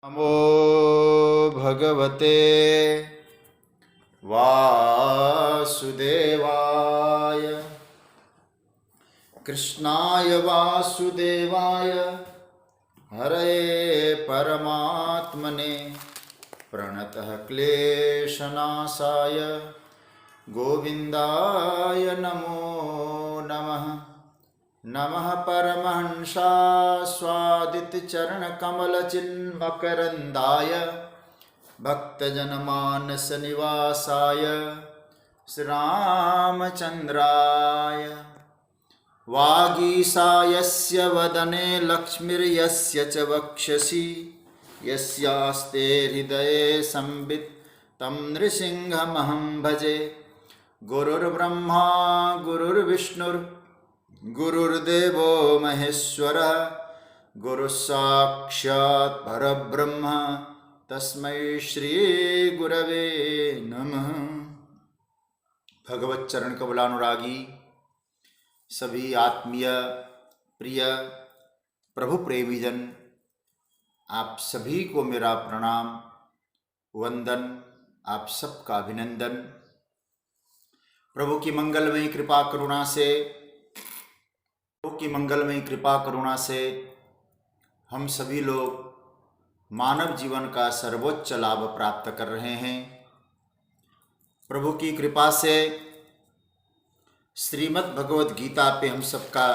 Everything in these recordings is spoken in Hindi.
नमो भगवते वासुदेवाय कृष्णाय वासुदेवाय हरये परमात्मने प्रणतः क्लेशनाशाय गोविन्दाय नमो नमः। नमः परमहंसास्वादितचरणकमलचिन्मकरन्दाय भक्तजनमानसनिवासाय श्रीरामचन्द्राय वागीशायस्य वदने लक्ष्मीर्यस्य च वक्षसि यस्यास्ते हृदये संवित् तं नृसिंहमहं भजे। गुरुर्ब्रह्मा गुरुर्विष्णुर् गुरुर्देवो महेश्वरः गुरुस्साक्षात् परब्रह्म तस्मै श्री गुरवे नमः। भगवत चरण कमलानुरागी सभी आत्मीय प्रिय प्रभु प्रेमीजन, आप सभी को मेरा प्रणाम वंदन, आप सबका अभिनंदन। प्रभु की मंगलमयी कृपा करुणा से हम सभी लोग मानव जीवन का सर्वोच्च लाभ प्राप्त कर रहे हैं। प्रभु की कृपा से श्रीमद् भगवद गीता पे हम सबका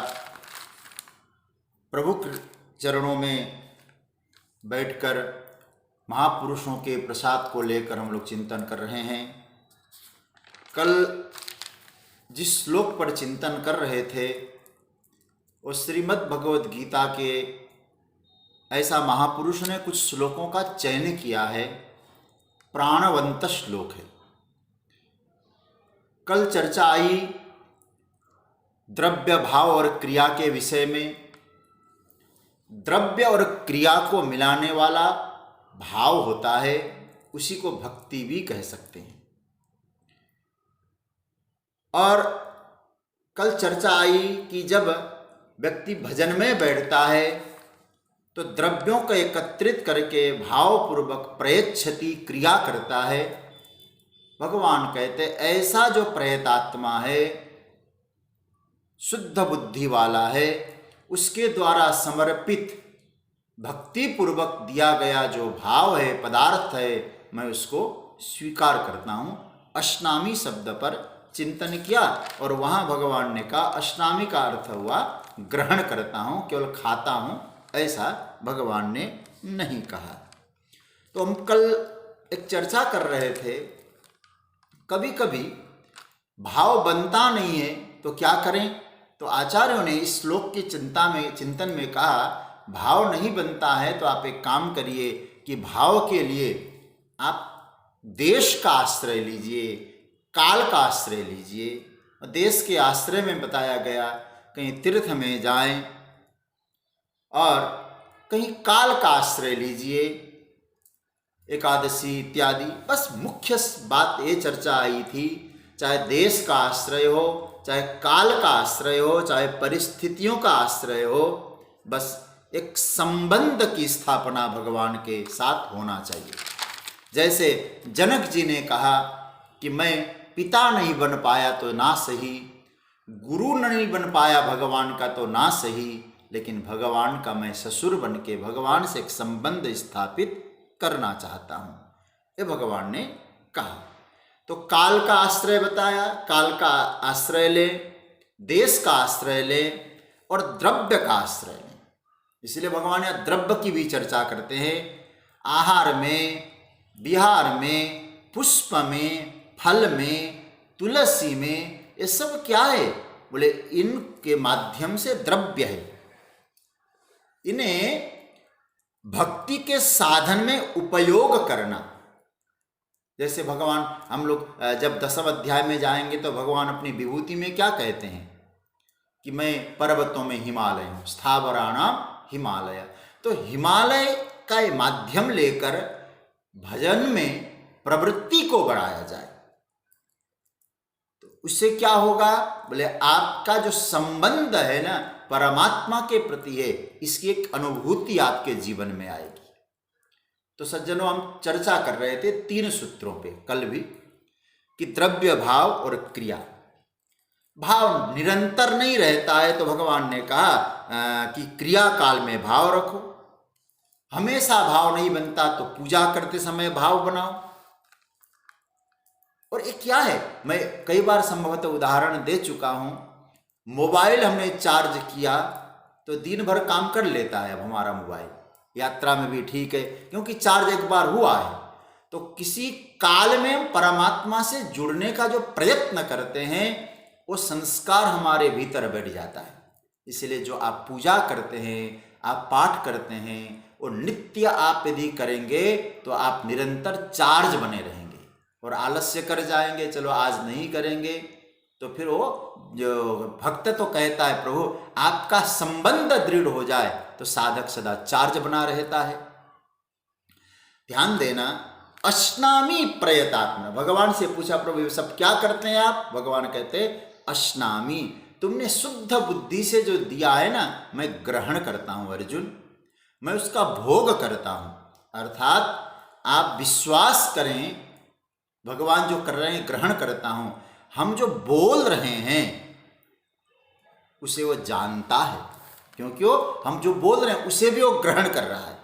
प्रभु चरणों में बैठकर महापुरुषों के प्रसाद को लेकर हम लोग चिंतन कर रहे हैं। कल जिस श्लोक पर चिंतन कर रहे थे वो श्रीमद् भगवद गीता के ऐसा महापुरुष ने कुछ श्लोकों का चयन किया है, प्राणवंत श्लोक है। कल चर्चा आई द्रव्य भाव और क्रिया के विषय में। द्रव्य और क्रिया को मिलाने वाला भाव होता है, उसी को भक्ति भी कह सकते हैं। और कल चर्चा आई कि जब व्यक्ति भजन में बैठता है तो द्रव्यों को एकत्रित करके भावपूर्वक प्रयच्छति क्रिया करता है। भगवान कहते ऐसा जो प्रयतात्मा है, शुद्ध बुद्धि वाला है, उसके द्वारा समर्पित भक्ति पूर्वक दिया गया जो भाव है, पदार्थ है, मैं उसको स्वीकार करता हूँ। अश्नामी शब्द पर चिंतन किया और वहाँ भगवान ने कहा अश्नामी का अर्थ हुआ ग्रहण करता हूँ, केवल खाता हूँ, ऐसा भगवान ने नहीं कहा। तो हम कल एक चर्चा कर रहे थे, कभी कभी भाव बनता नहीं है तो क्या करें। तो आचार्यों ने इस श्लोक की चिंतन में कहा भाव नहीं बनता है तो आप एक काम करिए कि भाव के लिए आप देश का आश्रय लीजिए, काल का आश्रय लीजिए। देश के आश्रय में बताया गया कहीं तीर्थ में जाएं और कहीं काल का आश्रय लीजिए, एकादशी इत्यादि। बस मुख्य बात ये चर्चा आई थी, चाहे देश का आश्रय हो, चाहे काल का आश्रय हो, चाहे परिस्थितियों का आश्रय हो, बस एक संबंध की स्थापना भगवान के साथ होना चाहिए। जैसे जनक जी ने कहा कि मैं पिता नहीं बन पाया तो ना सही, गुरु नहीं बन पाया भगवान का तो ना सही, लेकिन भगवान का मैं ससुर बन के भगवान से एक संबंध स्थापित करना चाहता हूँ, ये भगवान ने कहा। तो काल का आश्रय बताया, काल का आश्रय ले, देश का आश्रय ले और द्रव्य का आश्रय ले। इसलिए भगवान यहाँ द्रव्य की भी चर्चा करते हैं। आहार में, विहार में, पुष्प में, फल में, तुलसी में, ये सब क्या है? बोले इनके माध्यम से द्रव्य है। इन्हें भक्ति के साधन में उपयोग करना। जैसे भगवान, हम लोग जब 10वें अध्याय में जाएंगे तो भगवान अपनी विभूति में क्या कहते हैं कि मैं पर्वतों में हिमालय हूँ, स्थावराणाम हिमालय। तो हिमालय का माध्यम लेकर भजन में प्रवृत्ति को बढ़ाया जाए तो उससे क्या होगा? बोले आपका जो संबंध है ना परमात्मा के प्रति है, इसकी एक अनुभूति आपके जीवन में आएगी। तो सज्जनों, हम चर्चा कर रहे थे 3 सूत्रों पे कल भी, कि द्रव्य, भाव और क्रिया। भाव निरंतर नहीं रहता है तो भगवान ने कहा कि क्रिया काल में भाव रखो। हमेशा भाव नहीं बनता तो पूजा करते समय भाव बनाओ। और ये क्या है, मैं कई बार संभवतः उदाहरण दे चुका हूं। मोबाइल हमने चार्ज किया तो दिन भर काम कर लेता है अब हमारा मोबाइल, यात्रा में भी ठीक है, क्योंकि चार्ज एक बार हुआ है। तो किसी काल में हम परमात्मा से जुड़ने का जो प्रयत्न करते हैं, वो संस्कार हमारे भीतर बैठ जाता है। इसलिए जो आप पूजा करते हैं, आप पाठ करते हैं, वो नित्य आप यदि करेंगे तो आप निरंतर चार्ज बने रहेंगे। और आलस्य कर जाएंगे, चलो आज नहीं करेंगे, तो फिर वो जो भक्त तो कहता है प्रभु आपका संबंध दृढ़ हो जाए तो साधक सदा चार्ज बना रहता है। ध्यान देना, अश्नामी प्रयतात्म, भगवान से पूछा प्रभु ये सब क्या करते हैं आप? भगवान कहते अश्नामी, तुमने शुद्ध बुद्धि से जो दिया है ना, मैं ग्रहण करता हूं अर्जुन, मैं उसका भोग करता हूं। अर्थात आप विश्वास करें, भगवान जो कर रहे हैं ग्रहण करता हूं, हम जो बोल रहे हैं उसे वो जानता है, क्योंकि वो हम जो बोल रहे हैं उसे भी वो ग्रहण कर रहा है।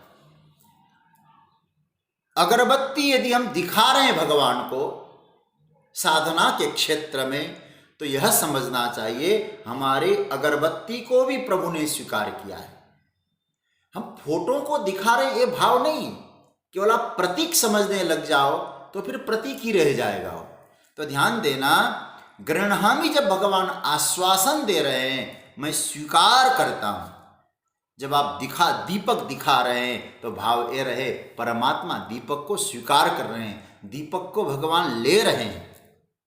अगरबत्ती यदि हम दिखा रहे हैं भगवान को साधना के क्षेत्र में, तो यह समझना चाहिए हमारे अगरबत्ती को भी प्रभु ने स्वीकार किया है। हम फोटो को दिखा रहे हैं ये भाव नहीं, केवल आप प्रतीक समझने लग जाओ तो फिर प्रतीक ही रह जाएगा। तो ध्यान देना, गृह्णामि जब भगवान आश्वासन दे रहे हैं मैं स्वीकार करता हूं, जब आप दीपक दिखा रहे हैं तो भाव ये रहे परमात्मा दीपक को स्वीकार कर रहे हैं, दीपक को भगवान ले रहे हैं,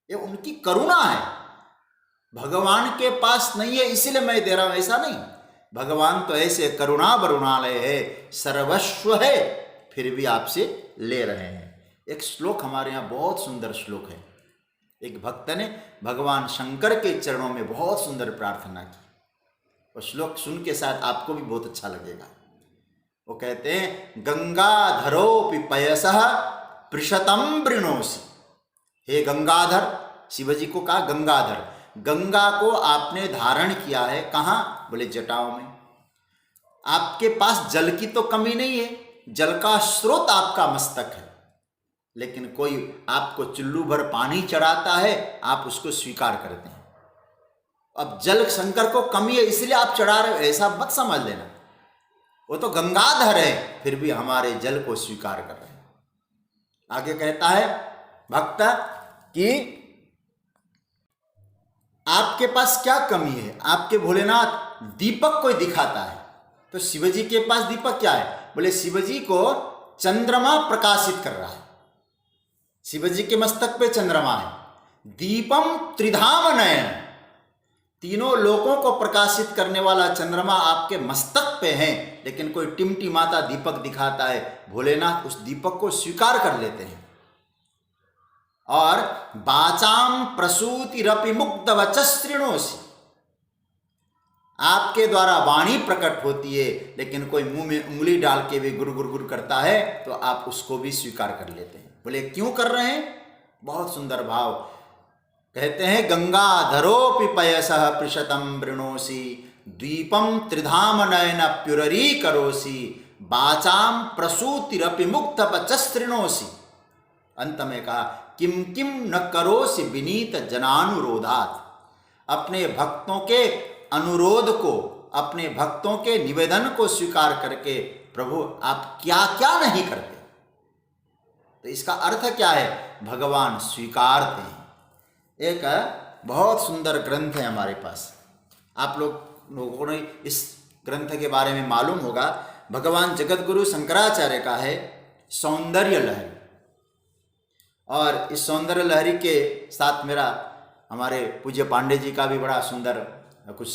ये उनकी करुणा है। भगवान के पास नहीं है इसलिए मैं दे रहा हूं, ऐसा नहीं। भगवान तो ऐसे करुणा बरुणालय है, सर्वस्व है, फिर भी आपसे ले रहे हैं। एक श्लोक हमारे यहाँ बहुत सुंदर श्लोक है, एक भक्त ने भगवान शंकर के चरणों में बहुत सुंदर प्रार्थना की, और श्लोक सुन के साथ आपको भी बहुत अच्छा लगेगा। वो कहते हैं गंगाधरोपि पयसः पृषतम वृणोसि, हे गंगाधर, शिवजी को कहा गंगाधर, गंगा को आपने धारण किया है, कहाँ? बोले जटाओं में। आपके पास जल की तो कमी नहीं है, जल का स्रोत आपका मस्तक है, लेकिन कोई आपको चुल्लू भर पानी चढ़ाता है, आप उसको स्वीकार करते हैं। अब जल शंकर को कमी है इसलिए आप चढ़ा रहे हो, ऐसा मत समझ लेना। वो तो गंगाधर है, फिर भी हमारे जल को स्वीकार कर रहे हैं। आगे कहता है भक्त कि आपके पास क्या कमी है? आपके भोलेनाथ दीपक को दिखाता है, तो शिवजी के पास दीपक क्या है? बोले शिवजी को चंद्रमा प्रकाशित कर रहा है, शिवजी के मस्तक पे चंद्रमा है। दीपम त्रिधाम नयन, तीनों लोकों को प्रकाशित करने वाला चंद्रमा आपके मस्तक पे है, लेकिन कोई टिमटिमाता दीपक दिखाता है, भोलेनाथ उस दीपक को स्वीकार कर लेते हैं। और बाचाम प्रसूतिरपि मुक्त वचस्त्रिणोसि, आपके द्वारा वाणी प्रकट होती है, लेकिन कोई मुंह में उंगली डाल के भी गुर गुर गुर करता है तो आप उसको भी स्वीकार कर लेते हैं। बोले क्यों कर रहे हैं? बहुत सुंदर भाव कहते हैं गंगाधरोपि पयसः पृषतम वृणोसि द्वीपम त्रिधाम नयन प्युररी करोसि बाचाम प्रसूतिरपि मुक्त वचस्त्रिणोसि। अंत में कहा किम किम न करोसि विनीत जनानुरोधात्, अपने भक्तों के अनुरोध को, अपने भक्तों के निवेदन को स्वीकार करके प्रभु आप क्या क्या नहीं करते। तो इसका अर्थ क्या है? भगवान स्वीकारते हैं। एक बहुत सुंदर ग्रंथ है हमारे पास, आप लोगों ने इस ग्रंथ के बारे में मालूम होगा, भगवान जगतगुरु शंकराचार्य का है सौंदर्य लहरी। और इस सौंदर्य लहरी के साथ मेरा हमारे पूज्य पांडे जी का भी बड़ा सुंदर कुछ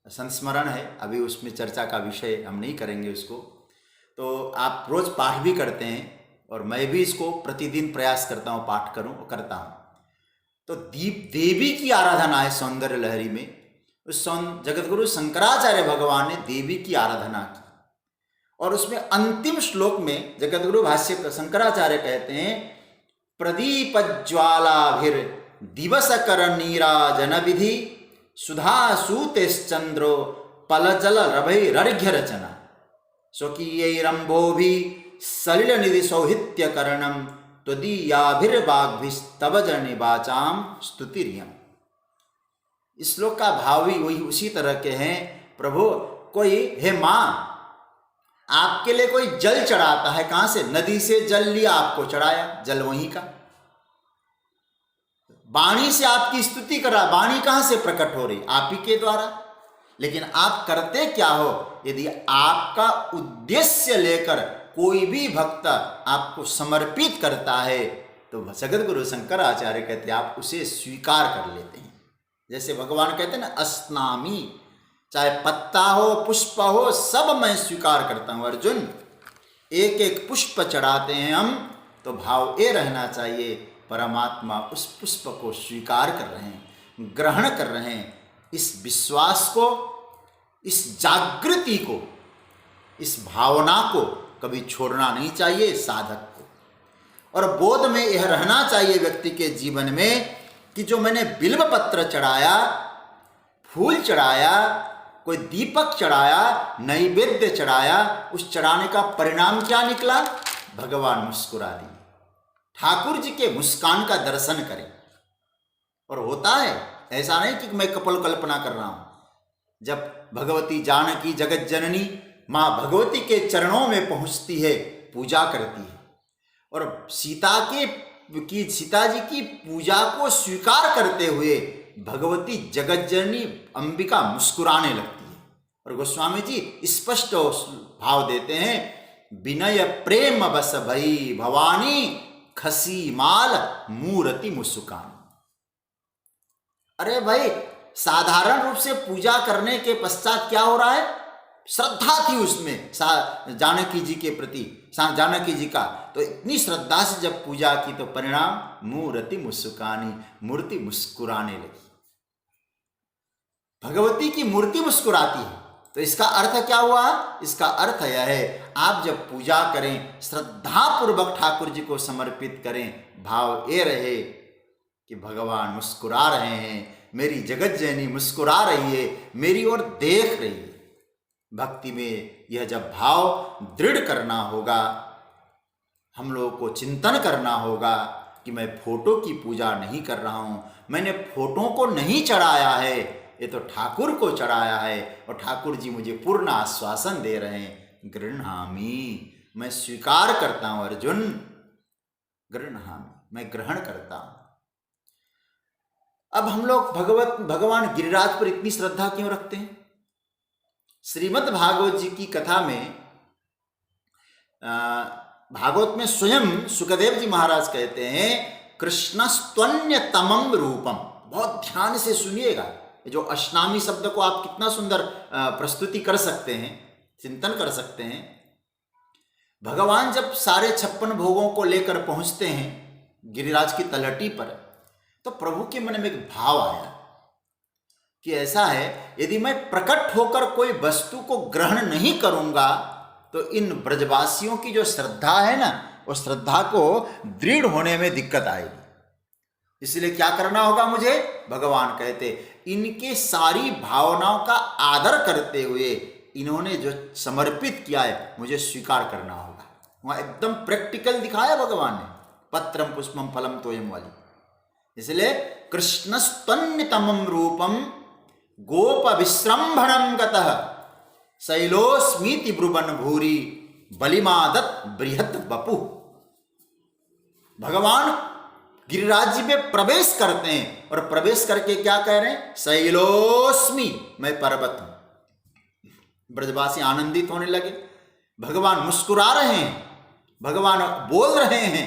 संस्मरण है, अभी उसमें चर्चा का विषय हम नहीं करेंगे उसको। तो आप रोज पाठ भी करते हैं और मैं भी इसको प्रतिदिन प्रयास करता हूँ, पाठ करता हूँ। तो देवी की आराधना है सौंदर्य लहरी में। उस जगतगुरु शंकराचार्य भगवान ने देवी की आराधना की और उसमें अंतिम श्लोक में जगतगुरु भाष्य शंकराचार्य कहते हैं, प्रदीप ज्वालाभिर दिवस कर नीराजन विधि सुधा सूतेश्चंद्रो पलजल रभैरर्घ्य रचना स्वकीयैरंभोभि सलिल निधि सौहित्य करणम त्वदीयाभिर्वाग्भिस्तव जनि वाचाम स्तुतिरियम। इस श्लोक का भाव भी वही उसी तरह के हैं। प्रभु कोई, हे माँ, आपके लिए कोई जल चढ़ाता है, कहां से? नदी से जल लिया, आपको चढ़ाया, जल वहीं का। वाणी से आपकी स्तुति कर रहा, वाणी कहां से प्रकट हो रही? आप ही के द्वारा। लेकिन आप करते क्या हो? यदि आपका उद्देश्य लेकर कोई भी भक्त आपको समर्पित करता है तो जगत गुरु शंकराचार्य कहते हैं आप उसे स्वीकार कर लेते हैं। जैसे भगवान कहते हैं ना, अस्नामी, चाहे पत्ता हो पुष्प हो सब मैं स्वीकार करता हूं। अर्जुन, एक एक पुष्प चढ़ाते हैं हम तो भाव ये रहना चाहिए, परमात्मा उस पुष्प को स्वीकार कर रहे हैं, ग्रहण कर रहे हैं। इस विश्वास को, इस जागृति को, इस भावना को कभी छोड़ना नहीं चाहिए साधक को। और बोध में यह रहना चाहिए व्यक्ति के जीवन में कि जो मैंने बिल्व पत्र चढ़ाया, फूल चढ़ाया, कोई दीपक चढ़ाया, नैवेद्य चढ़ाया, उस चढ़ाने का परिणाम क्या निकला? भगवान मुस्कुरा दिए। ठाकुर जी के मुस्कान का दर्शन करें। और होता है, ऐसा नहीं कि मैं कपल कल्पना कर रहा हूं। जब भगवती जानकी जगत जननी माँ भगवती के चरणों में पहुंचती है, पूजा करती है, और सीता जी की पूजा को स्वीकार करते हुए भगवती जगत जननी अंबिका मुस्कुराने लगती है। और गोस्वामी जी स्पष्ट भाव देते हैं, विनय प्रेम बस भई भवानी खसी माल मूर्ति मुस्कान। अरे भाई, साधारण रूप से पूजा करने के पश्चात क्या हो रहा है? श्रद्धा थी उसमें जानकी जी के प्रति, जानकी जी का, तो इतनी श्रद्धा से जब पूजा की तो परिणाम मूर्ति मुस्कानी, मूर्ति मुस्कुराने लगी। भगवती की मूर्ति मुस्कुराती है तो इसका अर्थ क्या हुआ? इसका अर्थ यह है, आप जब पूजा करें श्रद्धा पूर्वक ठाकुर जी को समर्पित करें, भाव ये रहे कि भगवान मुस्कुरा रहे हैं, मेरी जगत जननी मुस्कुरा रही है, मेरी ओर देख रही है। भक्ति में यह जब भाव दृढ़ करना होगा, हम लोगों को चिंतन करना होगा कि मैं फोटो की पूजा नहीं कर रहा हूं, मैंने फोटो को नहीं चढ़ाया है, ये तो ठाकुर को चढ़ाया है। और ठाकुर जी मुझे पूर्ण आश्वासन दे रहे हैं, गृह्णामि, मैं स्वीकार करता हूं अर्जुन, गृह्णामि, मैं ग्रहण करता हूं। अब हम लोग भगवान गिरिराज पर इतनी श्रद्धा क्यों रखते हैं? श्रीमद् भागवत जी की कथा में, भागवत में स्वयं सुखदेव जी महाराज कहते हैं, कृष्णस्त्वन्यतमं रूपम। बहुत ध्यान से सुनिएगा, जो अष्टामी शब्द को आप कितना सुंदर प्रस्तुति कर सकते हैं, चिंतन कर सकते हैं। भगवान जब सारे 56 भोगों को लेकर पहुंचते हैं गिरिराज की तलहटी पर, तो प्रभु के मन में एक भाव आया कि ऐसा है, यदि मैं प्रकट होकर कोई वस्तु को ग्रहण नहीं करूंगा तो इन ब्रजवासियों की जो श्रद्धा है ना, उस श्रद्धा को दृढ़ होने में दिक्कत आएगी। इसलिए क्या करना होगा मुझे? भगवान कहते, इनके सारी भावनाओं का आदर करते हुए इन्होंने जो समर्पित किया है मुझे स्वीकार करना होगा। वहां एकदम प्रैक्टिकल दिखाया भगवान ने, पत्रम पुष्पम फलम तोयम वाली। इसलिए कृष्णस्तन्यतमं रूपम गोप विश्रंभणं गतः शैलोस्मीति ब्रुवन भूरी बलिमादत बृहत बपु। भगवान गिरिराज जी में प्रवेश करते हैं और प्रवेश करके क्या कह रहे हैं? शैलोस्मी, मैं पर्वत हूं। ब्रजवासी आनंदित होने लगे, भगवान मुस्कुरा रहे हैं, भगवान बोल रहे हैं।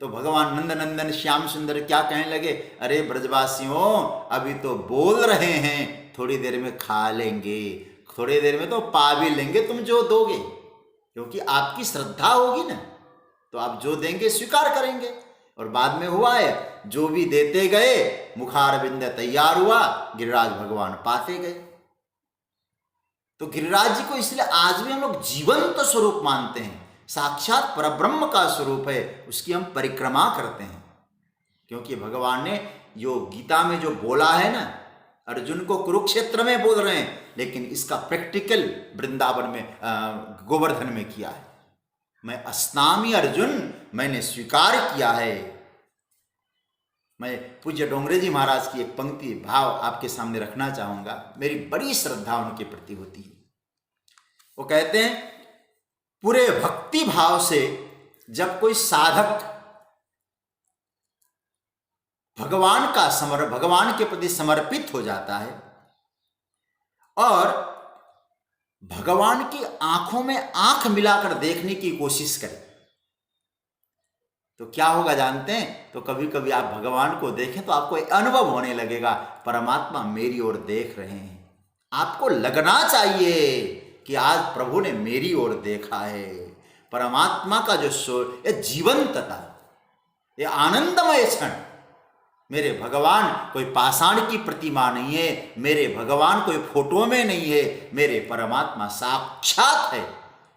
तो भगवान नंदनंदन श्याम सुंदर क्या कहने लगे? अरे ब्रजवासियों, अभी तो बोल रहे हैं, थोड़ी देर में खा लेंगे, थोड़ी देर में तो पा भी लेंगे तुम जो दोगे, क्योंकि आपकी श्रद्धा होगी ना, तो आप जो देंगे स्वीकार करेंगे। और बाद में हुआ है, जो भी देते गए मुखारविंद तैयार हुआ, गिरिराज भगवान पाते गए। तो गिरिराज जी को इसलिए आज भी हम लोग जीवंत स्वरूप मानते हैं, साक्षात परब्रह्म का स्वरूप है, उसकी हम परिक्रमा करते हैं। क्योंकि भगवान ने जो गीता में जो बोला है ना, अर्जुन को कुरुक्षेत्र में बोल रहे हैं, लेकिन इसका प्रैक्टिकल वृंदावन में गोवर्धन में किया है। मैं अस्नामी अर्जुन, मैंने स्वीकार किया है। मैं पूज्य डोंगरे जी महाराज की एक पंक्ति भाव आपके सामने रखना चाहूंगा, मेरी बड़ी श्रद्धा उनके प्रति होती है। वो कहते हैं, पूरे भक्ति भाव से जब कोई साधक भगवान के प्रति समर्पित हो जाता है और भगवान की आंखों में आंख मिलाकर देखने की कोशिश करे, तो क्या होगा जानते हैं? तो कभी कभी आप भगवान को देखें तो आपको एक अनुभव होने लगेगा, परमात्मा मेरी ओर देख रहे हैं। आपको लगना चाहिए कि आज प्रभु ने मेरी ओर देखा है। परमात्मा का जो ये जीवंतता, ये आनंदमय क्षण, मेरे भगवान कोई पाषाण की प्रतिमा नहीं है, मेरे भगवान कोई फोटो में नहीं है, मेरे परमात्मा साक्षात है।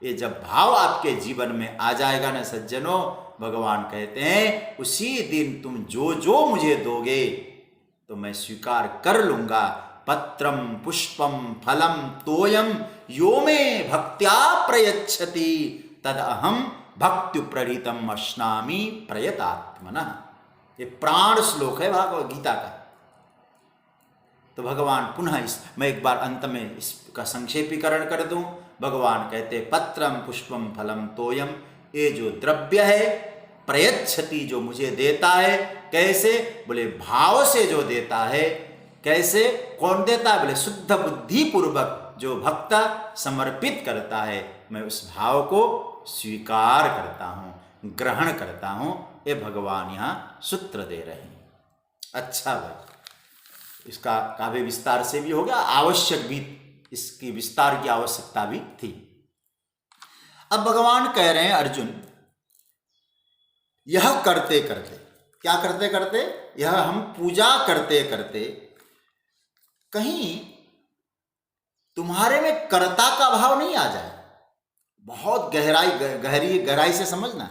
ये जब भाव आपके जीवन में आ जाएगा ना सज्जनों, भगवान कहते हैं उसी दिन तुम जो जो मुझे दोगे तो मैं स्वीकार कर लूंगा। पत्रम पुष्पम फलम तोयम यो में भक्त्या प्रयच्छति तद अहम भक्ति प्रहृतम अश्नामि प्रयतात्मनः। ये प्राण श्लोक है भागवत गीता का। तो भगवान पुनः मैं एक बार अंत में इसका संक्षेपीकरण कर दूं। भगवान कहते पत्रम पुष्पम फलम तोयम, ये जो द्रव्य है, प्रयच्छति जो मुझे देता है, कैसे? बोले भाव से जो देता है। कैसे? कौन देता है? बोले शुद्ध बुद्धि पूर्वक जो भक्त समर्पित करता है, मैं उस भाव को स्वीकार करता हूँ, ग्रहण करता हूँ। ये भगवान यहाँ सूत्र दे रहे हैं। अच्छा भाई, इसका काव्य विस्तार से भी हो गया, आवश्यक भी इसकी विस्तार की आवश्यकता भी थी। अब भगवान कह रहे हैं अर्जुन, यह करते करते, क्या करते करते? यह हम पूजा करते करते कहीं तुम्हारे में कर्ता का भाव नहीं आ जाए। बहुत गहराई से समझना।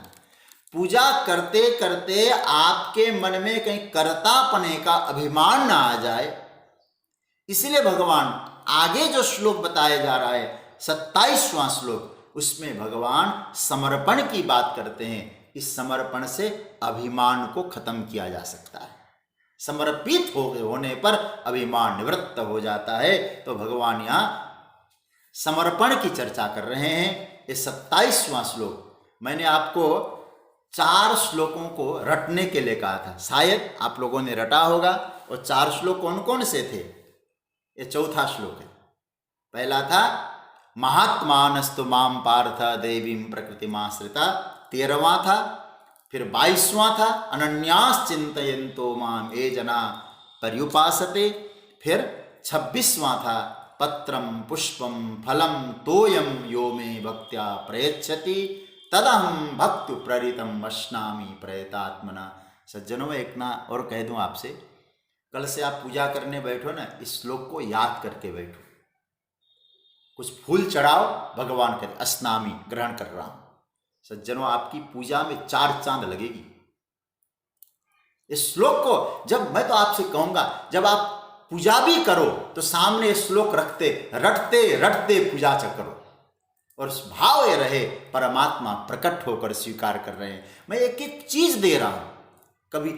पूजा करते करते आपके मन में कहीं कर्तापने का अभिमान ना आ जाए, इसलिए भगवान आगे जो श्लोक बताया जा रहा है 27वां श्लोक, उसमें भगवान समर्पण की बात करते हैं। इस समर्पण से अभिमान को खत्म किया जा सकता है। समर्पित होने पर अभिमान निवृत्त हो जाता है। तो भगवान यहाँ समर्पण की चर्चा कर रहे हैं। ये 27वां श्लोक मैंने आपको 4 श्लोकों को रटने के लिए कहा था, शायद आप लोगों ने रटा होगा। और 4 श्लोक कौन कौन से थे? ये चौथा श्लोक है। पहला था महात्मानस्तु माम पार्थ देवीं प्रकृतिमाश्रिता, 13वां था। फिर 22वां था अनन्यास चिंतयन्तो माम ये जना पर्युपासते। फिर 26वां था पत्रम पुष्पम फलम तोयम यो मे भक्त्या प्रयच्छति तदहम भक्ति प्रहृतम अश्नामि प्रयतात्मना। सज्जनों, एक ना और कह दूं आपसे, कल से आप पूजा करने बैठो ना, इस श्लोक को याद करके बैठो। कुछ फूल चढ़ाओ, भगवान कहते अस्नामि, ग्रहण कर रहा हूं। सज्जनों, आपकी पूजा में 4 चांद लगेगी। इस श्लोक को जब मैं तो आपसे कहूंगा, जब आप पूजा भी करो तो सामने श्लोक रटते रटते पूजा करो, और भाव ये रहे परमात्मा प्रकट होकर स्वीकार कर रहे हैं। मैं एक एक चीज दे रहा हूं, कभी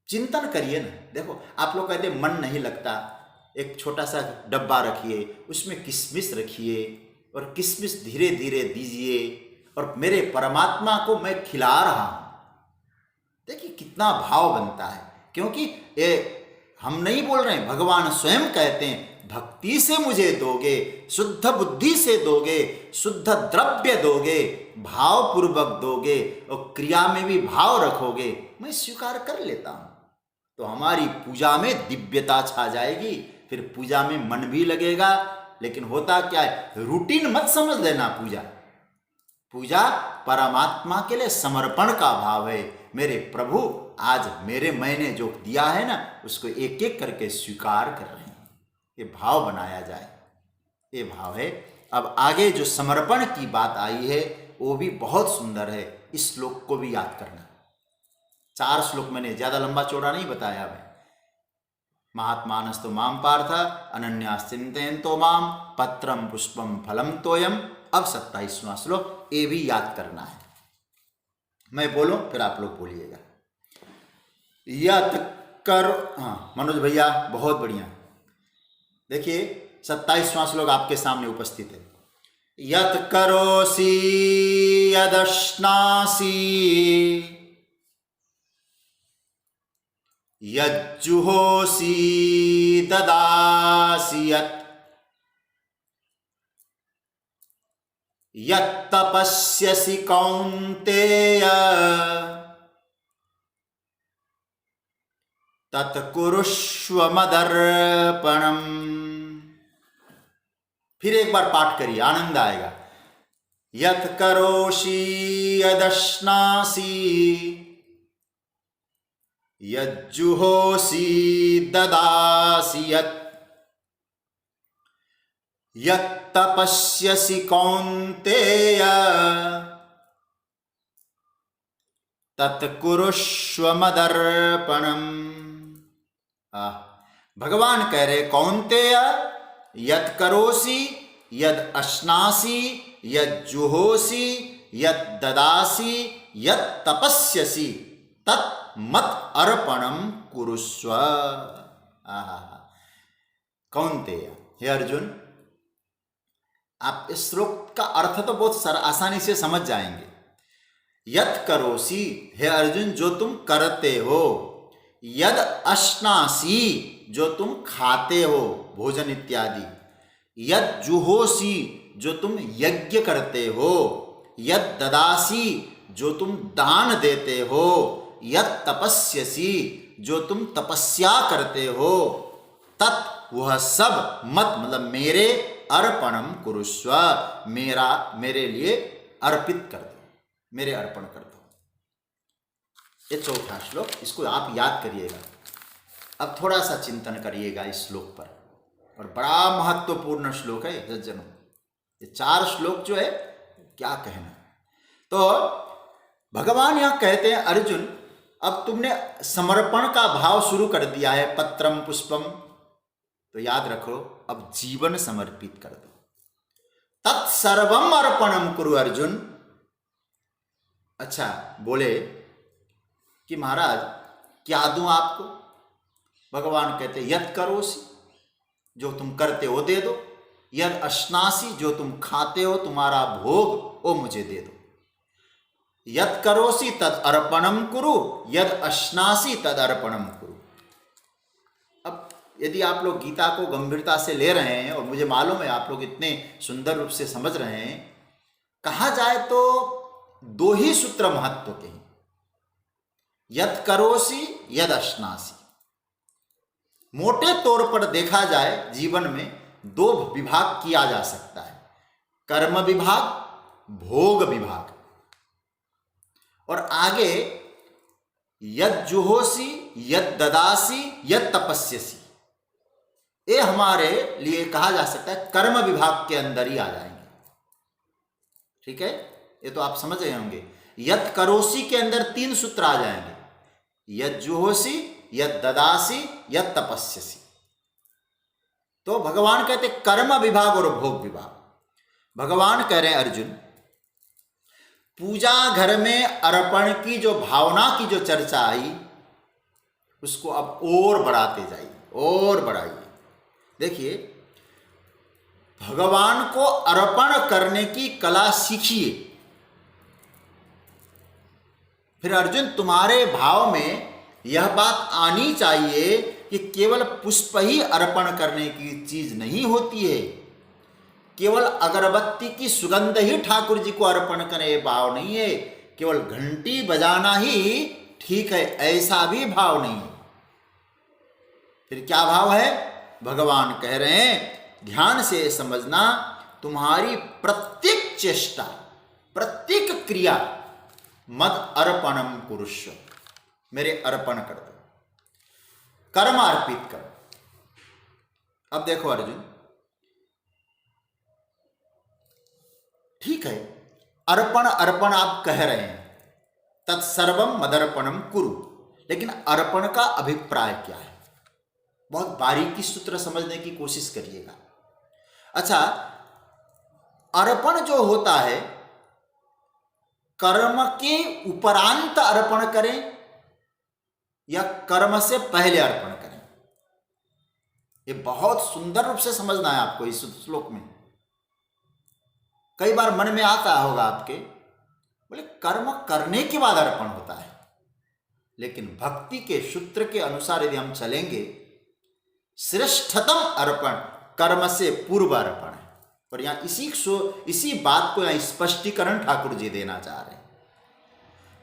चिंतन करिए ना। देखो, आप लोग कहते मन नहीं लगता, एक छोटा सा डब्बा रखिए, उसमें किशमिश रखिए और किशमिश धीरे धीरे दीजिए, और मेरे परमात्मा को मैं खिला रहा हूं। देखिए कितना भाव बनता है। क्योंकि ये हम नहीं बोल रहे हैं, भगवान स्वयं कहते हैं भक्ति से मुझे दोगे, शुद्ध बुद्धि से दोगे, शुद्ध द्रव्य दोगे, भाव पूर्वक दोगे, और क्रिया में भी भाव रखोगे, मैं स्वीकार कर लेता हूं। तो हमारी पूजा में दिव्यता छा जाएगी, फिर पूजा में मन भी लगेगा। लेकिन होता क्या है, रूटीन मत समझ लेना। पूजा परमात्मा के लिए समर्पण का भाव है। मेरे प्रभु आज मैंने जो दिया है ना, उसको एक एक करके स्वीकार कर रहे हैं। ये भाव बनाया जाए, ये भाव है। अब आगे जो समर्पण की बात आई है वो भी बहुत सुंदर है, इस श्लोक को भी याद करना। 4 श्लोक मैंने ज्यादा लंबा चौड़ा नहीं बताया मैं। महात्मानस्तु माम पार्थ अनन्यास चिंतयन्तो माम पत्रम पुष्पम फलम तोयम। अब 27वां श्लोक, ये भी याद करना है। मैं बोलूं फिर आप लोग बोलिएगा। यत कर, हाँ मनोज भैया बहुत बढ़िया। देखिए 27वां श्लोक आपके सामने उपस्थित है। यत करोसि यदश्नासि यज्जुहोसि ददासि यत्तपस्यसि कौन्तेय तत्कुरुष्व मदर्पणम्। फिर एक बार पाठ करिए, आनंद आएगा। यत् करोषि यदश्नासि यज्जुहोसि ददासि यत्तपस्यसि कौन्तेय तत्कुरुष्व मदर्पणम्। भगवान कह रहे कौन्तेय यत् करोसि यद अश्नासि यद जुहोसि यद ददासि यद तपस्यसि तत् मत अर्पणम कुरुस्व। कौन्तेय, हे अर्जुन, आप इस श्लोक का अर्थ तो बहुत आसानी से समझ जाएंगे। यत् करोसि, हे अर्जुन जो तुम करते हो, यद अश्नासि जो तुम खाते हो भोजन इत्यादि, यद जुहोसि जो तुम यज्ञ करते हो, यद ददासि जो तुम दान देते हो, यद तपस्यसि जो तुम तपस्या करते हो, तत् वह सब मत मतलब मेरे अर्पणम कुरुस्व, मेरे लिए अर्पित कर दो, मेरे अर्पण कर दो। ये 4था श्लोक, इसको आप याद करिएगा। अब थोड़ा सा चिंतन करिएगा इस श्लोक पर, और बड़ा महत्वपूर्ण श्लोक है सज्जनों। ये 4 श्लोक जो है क्या कहना। तो भगवान यहां कहते हैं अर्जुन, अब तुमने समर्पण का भाव शुरू कर दिया है, पत्रम पुष्पम, तो याद रखो अब जीवन समर्पित कर दो। तत्सर्वम अर्पणम कुरु अर्जुन। अच्छा बोले कि महाराज क्या दूं आपको। भगवान कहते यत् करोसि जो तुम करते हो दे दो, यद अश्नासि जो तुम खाते हो तुम्हारा भोग वो मुझे दे दो, यत् करोसि तद अर्पणम कुरु यद अश्नासि तद अर्पणम कुरु। अब यदि आप लोग गीता को गंभीरता से ले रहे हैं, और मुझे मालूम है आप लोग इतने सुंदर रूप से समझ रहे हैं, कहा जाए तो 2 ही सूत्र महत्व के हैं, यत् करोसि यद अश्नासि। मोटे तौर पर देखा जाए जीवन में 2 विभाग किया जा सकता है, कर्म विभाग, भोग विभाग, और आगे यद जुहोसि यद ददासि यद तपस्यसि, ये हमारे लिए कहा जा सकता है कर्म विभाग के अंदर ही आ जाएंगे। ठीक है, ये तो आप समझ रहे होंगे। यद करोसि के अंदर 3 सूत्र आ जाएंगे, यद जुहोसि यद ददासि यद तपस्यसि। तो भगवान कहते कर्म विभाग और भोग विभाग। भगवान कह रहे हैं अर्जुन, पूजा घर में अर्पण की जो भावना की जो चर्चा आई, उसको अब और बढ़ाते जाइए, और बढ़ाइए। देखिए भगवान को अर्पण करने की कला सीखिए। फिर अर्जुन तुम्हारे भाव में यह बात आनी चाहिए कि केवल पुष्प ही अर्पण करने की चीज नहीं होती है, केवल अगरबत्ती की सुगंध ही ठाकुर जी को अर्पण करें ये भाव नहीं है, केवल घंटी बजाना ही ठीक है ऐसा भी भाव नहीं है। फिर क्या भाव है? भगवान कह रहे हैं ध्यान से समझना, तुम्हारी प्रत्येक चेष्टा प्रत्येक क्रिया मद अर्पणम कुरुष्व, मेरे अर्पण कर दो, कर्म अर्पित करो। अब देखो अर्जुन, ठीक है, अर्पण अर्पण आप कह रहे हैं, तत्सर्वम मदर्पणम कुरु, लेकिन अर्पण का अभिप्राय क्या है? बहुत बारीकी सूत्र समझने की कोशिश करिएगा। अच्छा, अर्पण जो होता है, कर्म के उपरांत अर्पण करें या कर्म से पहले अर्पण करें, ये बहुत सुंदर रूप से समझना है आपको इस श्लोक में। कई बार मन में आता होगा आपके, बोले कर्म करने के बाद अर्पण होता है, लेकिन भक्ति के सूत्र के अनुसार यदि हम चलेंगे, श्रेष्ठतम अर्पण कर्म से पूर्व अर्पण है। और यहां इसी बात को यहां स्पष्टीकरण ठाकुर जी देना चाह रहे हैं।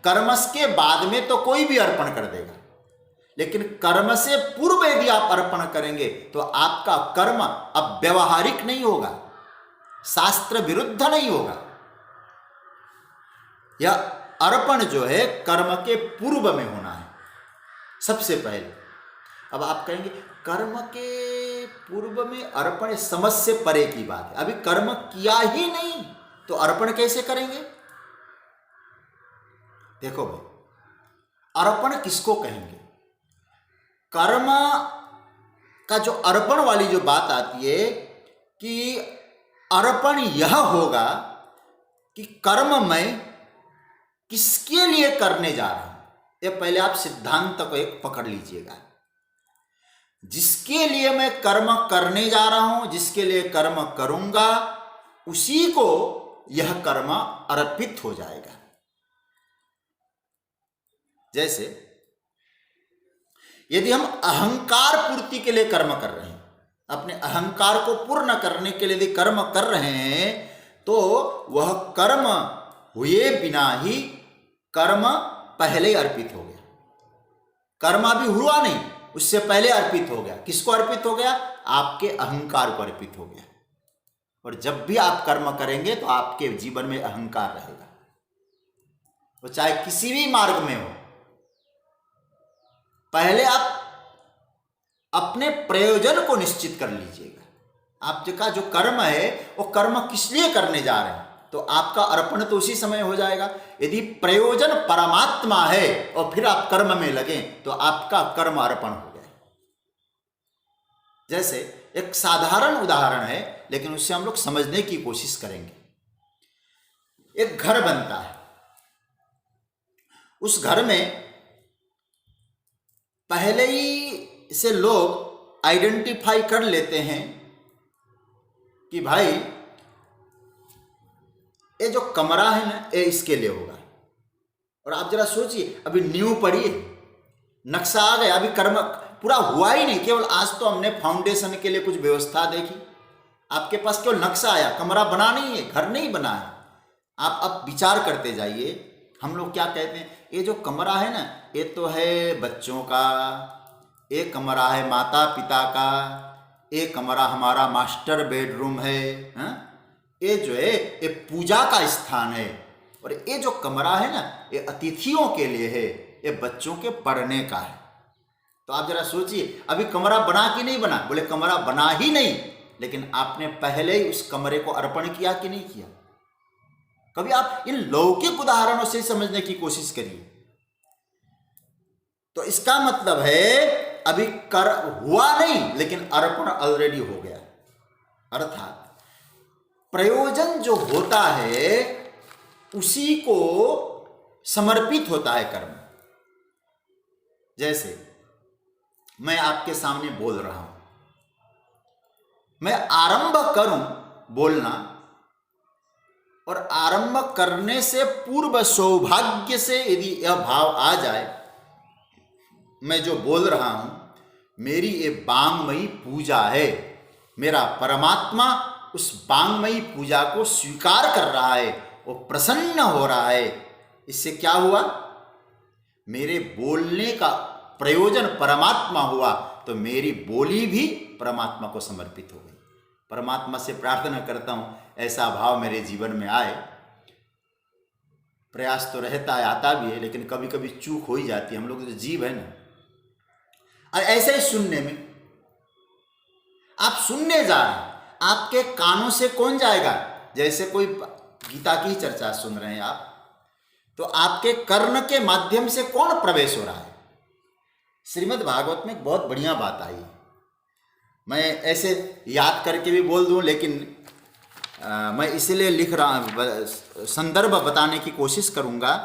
कर्म के बाद में तो कोई भी अर्पण कर देगा, लेकिन कर्म से पूर्व यदि आप अर्पण करेंगे तो आपका कर्म अब व्यवहारिक नहीं होगा, शास्त्र विरुद्ध नहीं होगा। यह अर्पण जो है कर्म के पूर्व में होना है सबसे पहले। अब आप कहेंगे कर्म के पूर्व में अर्पण समझ से परे की बात है, अभी कर्म किया ही नहीं तो अर्पण कैसे करेंगे? देखो भाई, अर्पण किसको कहेंगे? कर्म का जो अर्पण वाली जो बात आती है कि अर्पण यह होगा कि कर्म मैं किसके लिए करने जा रहा हूं। ये पहले आप सिद्धांत को एक पकड़ लीजिएगा। जिसके लिए मैं कर्म करने जा रहा हूं, जिसके लिए कर्म करूंगा, उसी को यह कर्म अर्पित हो जाएगा। जैसे यदि हम अहंकार पूर्ति के लिए कर्म कर रहे हैं, अपने अहंकार को पूर्ण करने के लिए यदि कर्म कर रहे हैं, तो वह कर्म हुए बिना ही कर्म पहले ही अर्पित हो गया। कर्म अभी हुआ नहीं, उससे पहले अर्पित हो गया। किसको अर्पित हो गया? आपके अहंकार को अर्पित हो गया। और जब भी आप कर्म करेंगे तो आपके जीवन में अहंकार रहेगा, वो चाहे किसी भी मार्ग में हो। पहले आप अपने प्रयोजन को निश्चित कर लीजिएगा। आपका जो कर्म है वो कर्म किस लिए करने जा रहे हैं, तो आपका अर्पण तो उसी समय हो जाएगा। यदि प्रयोजन परमात्मा है और फिर आप कर्म में लगे तो आपका कर्म अर्पण हो गया। जैसे एक साधारण उदाहरण है, लेकिन उससे हम लोग समझने की कोशिश करेंगे। एक घर बनता है, उस घर में पहले ही से लोग आइडेंटिफाई कर लेते हैं कि भाई ये जो कमरा है ना, ये इसके लिए होगा। और आप जरा सोचिए, अभी नींव पड़ी है, नक्शा आ गया, अभी कर्म पूरा हुआ ही नहीं, केवल आज तो हमने फाउंडेशन के लिए कुछ व्यवस्था देखी। आपके पास केवल नक्शा आया, कमरा बना नहीं है, घर नहीं बना है। आप अब विचार करते जाइए। हम लोग क्या कहते हैं, ये जो कमरा है ना, ये तो है बच्चों का, ये कमरा है माता पिता का, ये कमरा हमारा मास्टर बेडरूम है, ये जो है ये पूजा का स्थान है, और ये जो कमरा है ना, ये अतिथियों के लिए है, ये बच्चों के पढ़ने का है। तो आप जरा सोचिए, अभी कमरा बना कि नहीं बना? बोले कमरा बना ही नहीं, लेकिन आपने पहले ही उस कमरे को अर्पण किया कि नहीं किया? कभी आप इन लौकिक उदाहरणों से समझने की कोशिश करिए। तो इसका मतलब है अभी कर हुआ नहीं, लेकिन अर्पण ऑलरेडी हो गया। अर्थात प्रयोजन जो होता है उसी को समर्पित होता है कर्म। जैसे मैं आपके सामने बोल रहा हूं, मैं आरंभ करूं बोलना, और आरंभ करने से पूर्व सौभाग्य से यदि यह भाव आ जाए, मैं जो बोल रहा हूं मेरी ये वांगमयी पूजा है, मेरा परमात्मा उस वांगमयी पूजा को स्वीकार कर रहा है, वो प्रसन्न हो रहा है। इससे क्या हुआ? मेरे बोलने का प्रयोजन परमात्मा हुआ, तो मेरी बोली भी परमात्मा को समर्पित हो गई। परमात्मा से प्रार्थना करता हूं ऐसा भाव मेरे जीवन में आए। प्रयास तो रहता है, आता भी है, लेकिन कभी कभी चूक हो ही जाती है। हम लोग जो जीव है ना, और ऐसे ही सुनने में, आप सुनने जा रहे हैं, आपके कानों से कौन जाएगा? जैसे कोई गीता की चर्चा सुन रहे हैं आप, तो आपके कर्ण के माध्यम से कौन प्रवेश हो रहा है? श्रीमद् भागवत में एक बहुत बढ़िया बात आई है, मैं ऐसे याद करके भी बोल दूं, लेकिन मैं इसलिए लिख रहा, संदर्भ बताने की कोशिश करूंगा,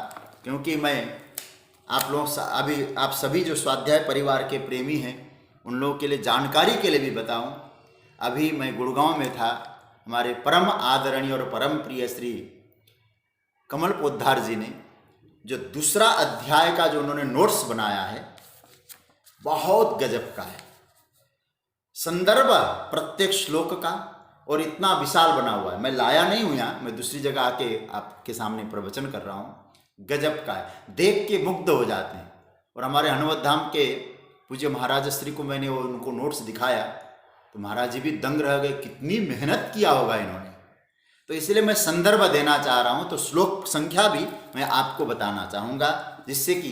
क्योंकि मैं आप लोग अभी आप सभी जो स्वाध्याय परिवार के प्रेमी हैं उन लोगों के लिए जानकारी के लिए भी बताऊं। अभी मैं गुड़गांव में था, हमारे परम आदरणीय और परम प्रिय श्री कमल पोद्दार जी ने जो दूसरा अध्याय का जो उन्होंने नोट्स बनाया है, बहुत गजब का है। संदर्भ प्रत्येक श्लोक का, और इतना विशाल बना हुआ है, मैं लाया नहीं हूं यहाँ, मैं दूसरी जगह आके आपके सामने प्रवचन कर रहा हूँ। गजब का है, देख के मुग्ध हो जाते हैं। और हमारे हनुमत धाम के पूज्य महाराज श्री को मैंने वो उनको नोट्स दिखाया तो महाराज जी भी दंग रह गए, कितनी मेहनत किया होगा इन्होंने। तो इसलिए मैं संदर्भ देना चाह रहा हूँ, तो श्लोक संख्या भी मैं आपको बताना चाहूँगा, जिससे कि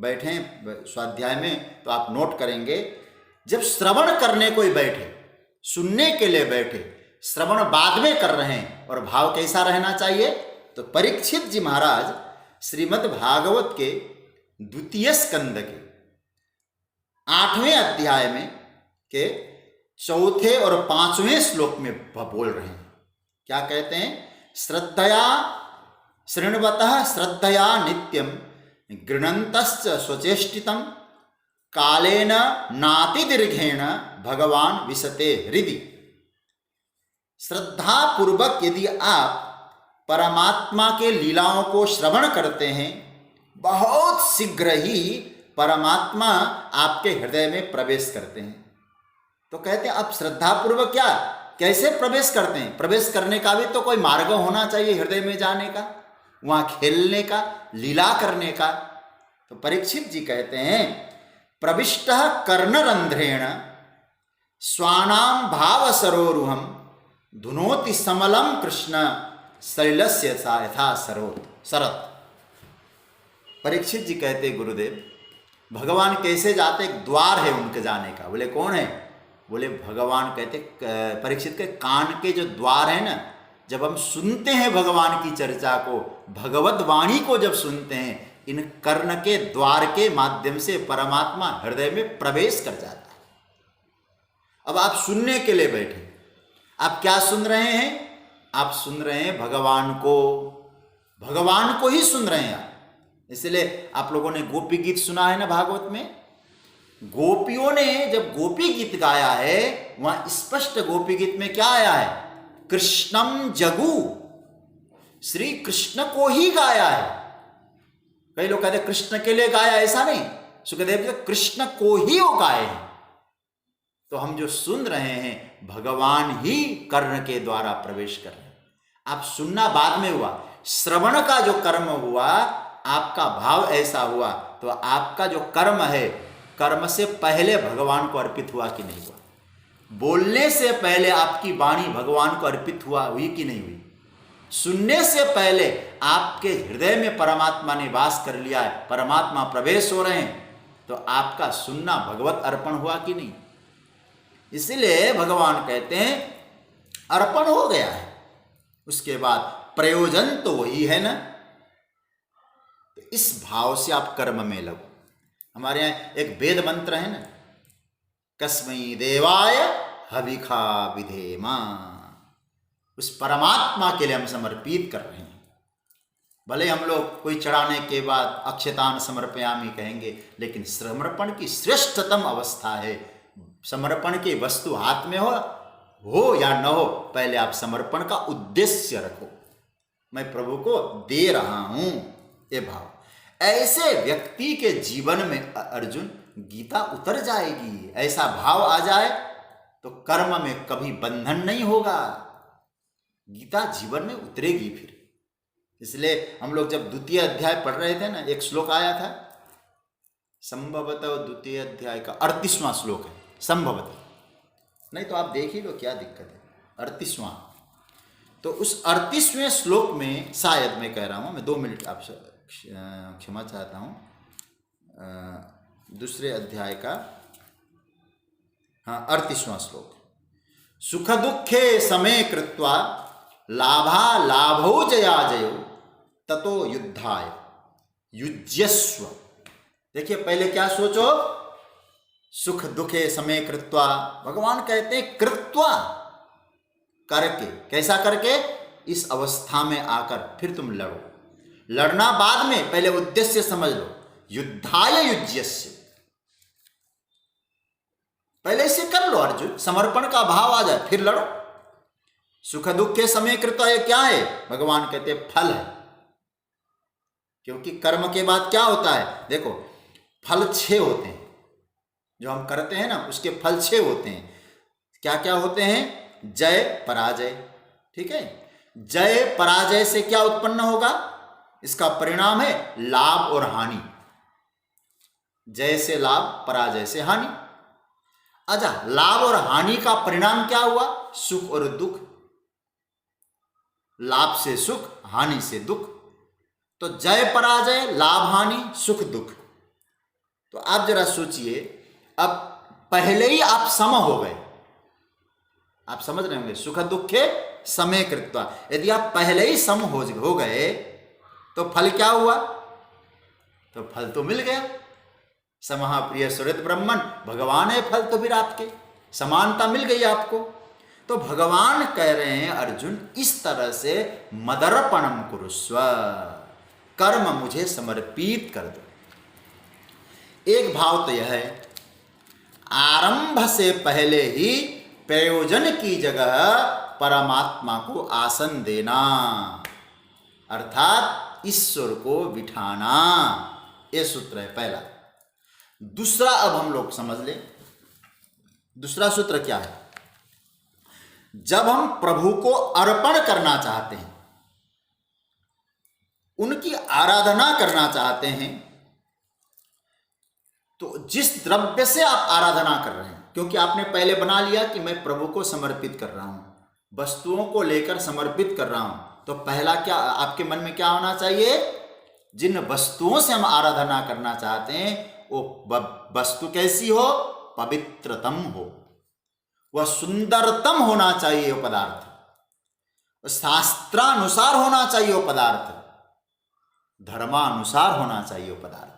बैठे स्वाध्याय में तो आप नोट करेंगे। जब श्रवण करने कोई बैठे, सुनने के लिए बैठे, श्रवण बाद में कर रहे हैं, और भाव कैसा रहना चाहिए? तो परीक्षित जी महाराज श्रीमद् भागवत के द्वितीय स्कंद के 8वें अध्याय में के 4 और 5वें श्लोक में बोल रहे हैं। क्या कहते हैं? श्रद्धया शृण्वतः श्रद्धया नित्यम गृणन्तश्च स्वचेष्टितं कालेन नातिदीर्घेण भगवान विशते हृदि। श्रद्धा पूर्वक यदि आप परमात्मा के लीलाओं को श्रवण करते हैं, बहुत शीघ्र ही परमात्मा आपके हृदय में प्रवेश करते हैं। तो कहते हैं अब श्रद्धा पूर्वक क्या, कैसे प्रवेश करते हैं? प्रवेश करने का भी तो कोई मार्ग होना चाहिए, हृदय में जाने का, वहां खेलने का, लीला करने का। तो परीक्षित जी कहते हैं प्रविष्टः कर्णरंध्रेण स्वानाम भाव सरोरुहम धुनोति समलम कृष्ण सलिलस्य यथा शरत। परीक्षित जी कहते गुरुदेव, भगवान कैसे जाते? एक द्वार है उनके जाने का। बोले कौन है? बोले भगवान कहते परीक्षित के कान के जो द्वार है ना, जब हम सुनते हैं भगवान की चर्चा को, भगवत वाणी को जब सुनते हैं, इन कर्ण के द्वार के माध्यम से परमात्मा हृदय में प्रवेश कर जाता है। अब आप सुनने के लिए बैठे, आप क्या सुन रहे हैं? आप सुन रहे हैं भगवान को, भगवान को ही सुन रहे हैं आप। इसलिए आप लोगों ने गोपी गीत सुना है ना भागवत में, गोपियों ने जब गोपी गीत गाया है, वहां स्पष्ट गोपी गीत में क्या आया है? कृष्णम जगु, श्री कृष्ण को ही गाया है। कई लोग कहते कृष्ण के लिए गाया, ऐसा नहीं, सुखदेव जी कृष्ण को ही वो गाए हैं। तो हम जो सुन रहे हैं, भगवान ही कर्ण के द्वारा प्रवेश कर रहे हैं। आप सुनना बाद में हुआ, श्रवण का जो कर्म हुआ, आपका भाव ऐसा हुआ, तो आपका जो कर्म है, कर्म से पहले भगवान को अर्पित हुआ कि नहीं हुआ? बोलने से पहले आपकी वाणी भगवान को अर्पित हुई कि नहीं हुई? सुनने से पहले आपके हृदय में परमात्मा ने वास कर लिया है, परमात्मा प्रवेश हो रहे हैं, तो आपका सुनना भगवत अर्पण हुआ कि नहीं? इसलिए भगवान कहते हैं अर्पण हो गया है, उसके बाद प्रयोजन तो वही है ना। तो इस भाव से आप कर्म में लगो। हमारे यहाँ एक वेद मंत्र है ना, कस्मै देवाय हविखा विधेमा, उस परमात्मा के लिए हम समर्पित कर रहे हैं। भले हम लोग कोई चढ़ाने के बाद अक्षतान समर्पयामि कहेंगे, लेकिन समर्पण की श्रेष्ठतम अवस्था है, समर्पण की वस्तु हाथ में हो या न हो, पहले आप समर्पण का उद्देश्य रखो, मैं प्रभु को दे रहा हूं, ये भाव। ऐसे व्यक्ति के जीवन में अर्जुन गीता उतर जाएगी। ऐसा भाव आ जाए तो कर्म में कभी बंधन नहीं होगा, गीता जीवन में उतरेगी फिर। इसलिए हम लोग जब द्वितीय अध्याय पढ़ रहे थे ना, एक श्लोक आया था, संभवतः द्वितीय अध्याय का 38वां श्लोक है, संभवतः, नहीं तो आप देख ही लो, क्या दिक्कत है, 38वां। तो उस 38वें श्लोक में, शायद मैं कह रहा हूं, मैं 2 मिनट आपसे क्षमा चाहता हूं, दूसरे अध्याय का 38वां श्लोक, सुख दुखे समे कृत्वा लाभा लाभो जया जयो ततो युद्धाय युज्यस्व। देखिए पहले क्या सोचो, सुख दुखे समय कृत्वा, भगवान कहते हैं कृत्वा, करके, कैसा करके, इस अवस्था में आकर फिर तुम लड़ो। लड़ना बाद में, पहले उद्देश्य समझ लो, युद्धाय युज्यस्य, पहले इसे कर लो अर्जुन, समर्पण का भाव आ जाए फिर लड़ो। सुख दुख के समय कृत्वा ये क्या है, भगवान कहते हैं फल है, क्योंकि कर्म के बाद क्या होता है, देखो फल 6 होते हैं, जो हम करते हैं ना उसके फल 6 होते हैं। क्या क्या होते हैं, जय पराजय, ठीक है। जय पराजय से क्या उत्पन्न होगा, इसका परिणाम है लाभ और हानि। जय से लाभ, पराजय से हानि। अच्छा, लाभ और हानि का परिणाम क्या हुआ, सुख और दुख। लाभ से सुख, हानि से दुख। तो जय पराजय, लाभ हानि, सुख दुख। तो आप जरा सोचिए, अब पहले ही आप सम हो गए, आप समझ रहे होंगे, सुख दुखे समय कृत्वा। यदि आप पहले ही सम हो गए तो फल क्या हुआ, तो फल तो मिल गया। समहा प्रिय सुहृद ब्रह्मन, भगवान है फल, तो फिर आपके समानता मिल गई आपको। तो भगवान कह रहे हैं अर्जुन, इस तरह से मदर्पणम कुरुस्व, कर्म मुझे समर्पित कर दो। एक भाव तो यह है, आरंभ से पहले ही प्रयोजन की जगह परमात्मा को आसन देना, अर्थात ईश्वर को बिठाना, यह सूत्र है पहला। दूसरा अब हम लोग समझ लें, दूसरा सूत्र क्या है, जब हम प्रभु को अर्पण करना चाहते हैं, उनकी आराधना करना चाहते हैं, तो जिस द्रव्य से आप आराधना कर रहे हैं, क्योंकि आपने पहले बना लिया कि मैं प्रभु को समर्पित कर रहा हूं, वस्तुओं को लेकर समर्पित कर रहा हूं, तो पहला क्या आपके मन में क्या होना चाहिए, जिन वस्तुओं से हम आराधना करना चाहते हैं वो वस्तु कैसी हो, पवित्रतम हो, वह सुंदरतम होना चाहिए वो पदार्थ, शास्त्रानुसार होना चाहिए वो पदार्थ, धर्मानुसार होना चाहिए वो पदार्थ।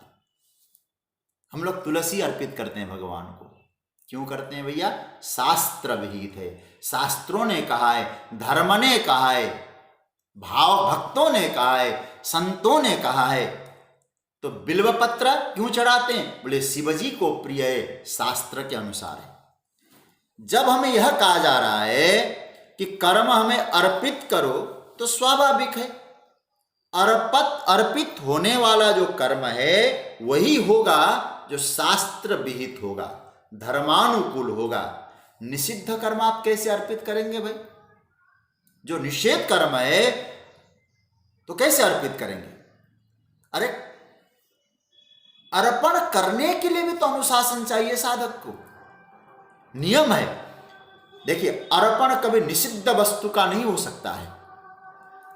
हम लोग तुलसी अर्पित करते हैं भगवान को, क्यों करते हैं भैया, शास्त्र विहित है, शास्त्रों ने कहा है, धर्म ने कहा है, भाव भक्तों ने कहा है, संतों ने कहा है। तो बिल्व पत्र क्यों चढ़ाते हैं, बोले शिवजी को प्रिय है, शास्त्र के अनुसार है। जब हमें यह कहा जा रहा है कि कर्म हमें अर्पित करो, तो स्वाभाविक है अर्पित होने वाला जो कर्म है वही होगा जो शास्त्र विहित होगा, धर्मानुकूल होगा। निषिद्ध कर्म आप कैसे अर्पित करेंगे भाई, जो निषेध कर्म है तो कैसे अर्पित करेंगे। अरे अर्पण करने के लिए भी तो अनुशासन चाहिए साधक को, नियम है। देखिए अर्पण कभी निषिद्ध वस्तु का नहीं हो सकता है,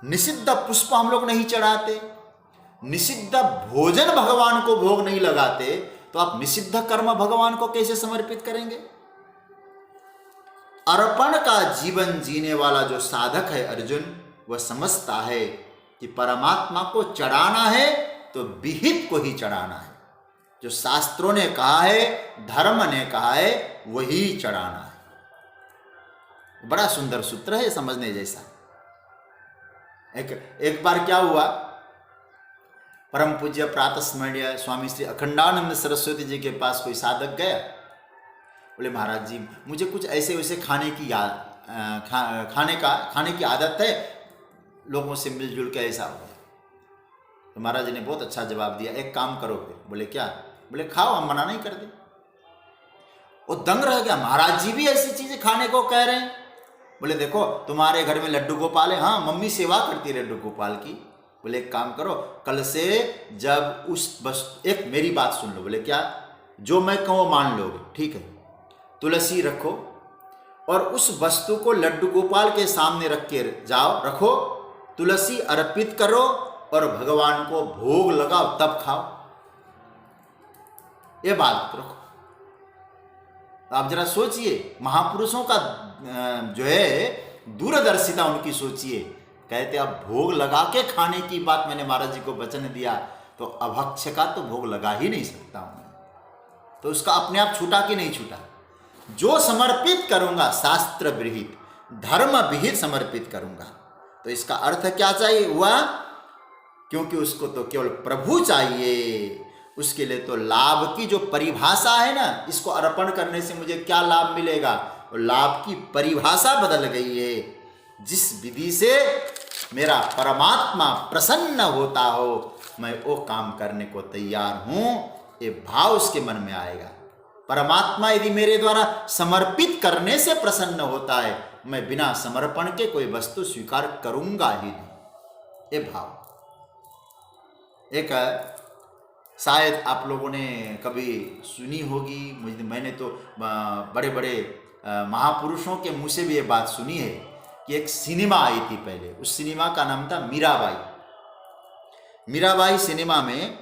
निषिद्ध पुष्प हम लोग नहीं चढ़ाते, निषिद्ध भोजन भगवान को भोग नहीं लगाते, तो आप निषिद्ध कर्म भगवान को कैसे समर्पित करेंगे। अर्पण का जीवन जीने वाला जो साधक है अर्जुन, वह समझता है कि परमात्मा को चढ़ाना है तो विहित को ही चढ़ाना है, जो शास्त्रों ने कहा है, धर्म ने कहा है, वही चढ़ाना है। बड़ा सुंदर सूत्र है, समझने जैसा। एक बार क्या हुआ, परम पूज्य प्रातः स्मरणीय स्वामी श्री अखंडानंद सरस्वती जी के पास कोई साधक गया, बोले महाराज जी मुझे कुछ ऐसे वैसे खाने की आदत है, लोगों से मिलजुल के ऐसा हो। तो महाराज जी ने बहुत अच्छा जवाब दिया, एक काम करो फिर। बोले क्या, बोले खाओ, हम मना नहीं करते। वो दंग रह गया, महाराज जी भी ऐसी चीजें खाने को कह रहे हैं। बोले देखो तुम्हारे घर में लड्डू गोपाल है, हाँ मम्मी सेवा करती है लड्डू गोपाल की। बोले एक काम करो, कल से जब एक मेरी बात सुन लो। बोले क्या, जो मैं कहूँ मान लोगे, ठीक है। तुलसी रखो और उस वस्तु को लड्डू गोपाल के सामने रख के जाओ, रखो, तुलसी अर्पित करो और भगवान को भोग लगाओ, तब खाओ। ये बात रखो। तो आप जरा सोचिए, महापुरुषों का जो है दूरदर्शिता उनकी सोचिए। कहते अब भोग लगा के खाने की बात मैंने महाराज जी को वचन दिया, तो अभक्ष का तो भोग लगा ही नहीं सकता हूं, तो उसका अपने आप छूटा कि नहीं छूटा। जो समर्पित करूंगा शास्त्र विहित धर्म विहित समर्पित करूंगा। तो इसका अर्थ क्या चाहिए हुआ, क्योंकि उसको तो केवल प्रभु चाहिए, उसके लिए तो लाभ की जो परिभाषा है ना, इसको अर्पण करने से मुझे क्या लाभ मिलेगा, और लाभ की परिभाषा बदल गई है। जिस विधि से मेरा परमात्मा प्रसन्न होता हो, मैं वो काम करने को तैयार हूं, ये भाव उसके मन में आएगा। परमात्मा यदि मेरे द्वारा समर्पित करने से प्रसन्न होता है, मैं बिना समर्पण के कोई वस्तु स्वीकार करूंगा ही नहीं, ये भाव। एक शायद आप लोगों ने कभी सुनी होगी, मैंने तो बड़े बड़े महापुरुषों के मुंह से भी ये बात सुनी है कि एक सिनेमा आई थी पहले, उस सिनेमा का नाम था मीराबाई। मीराबाई सिनेमा में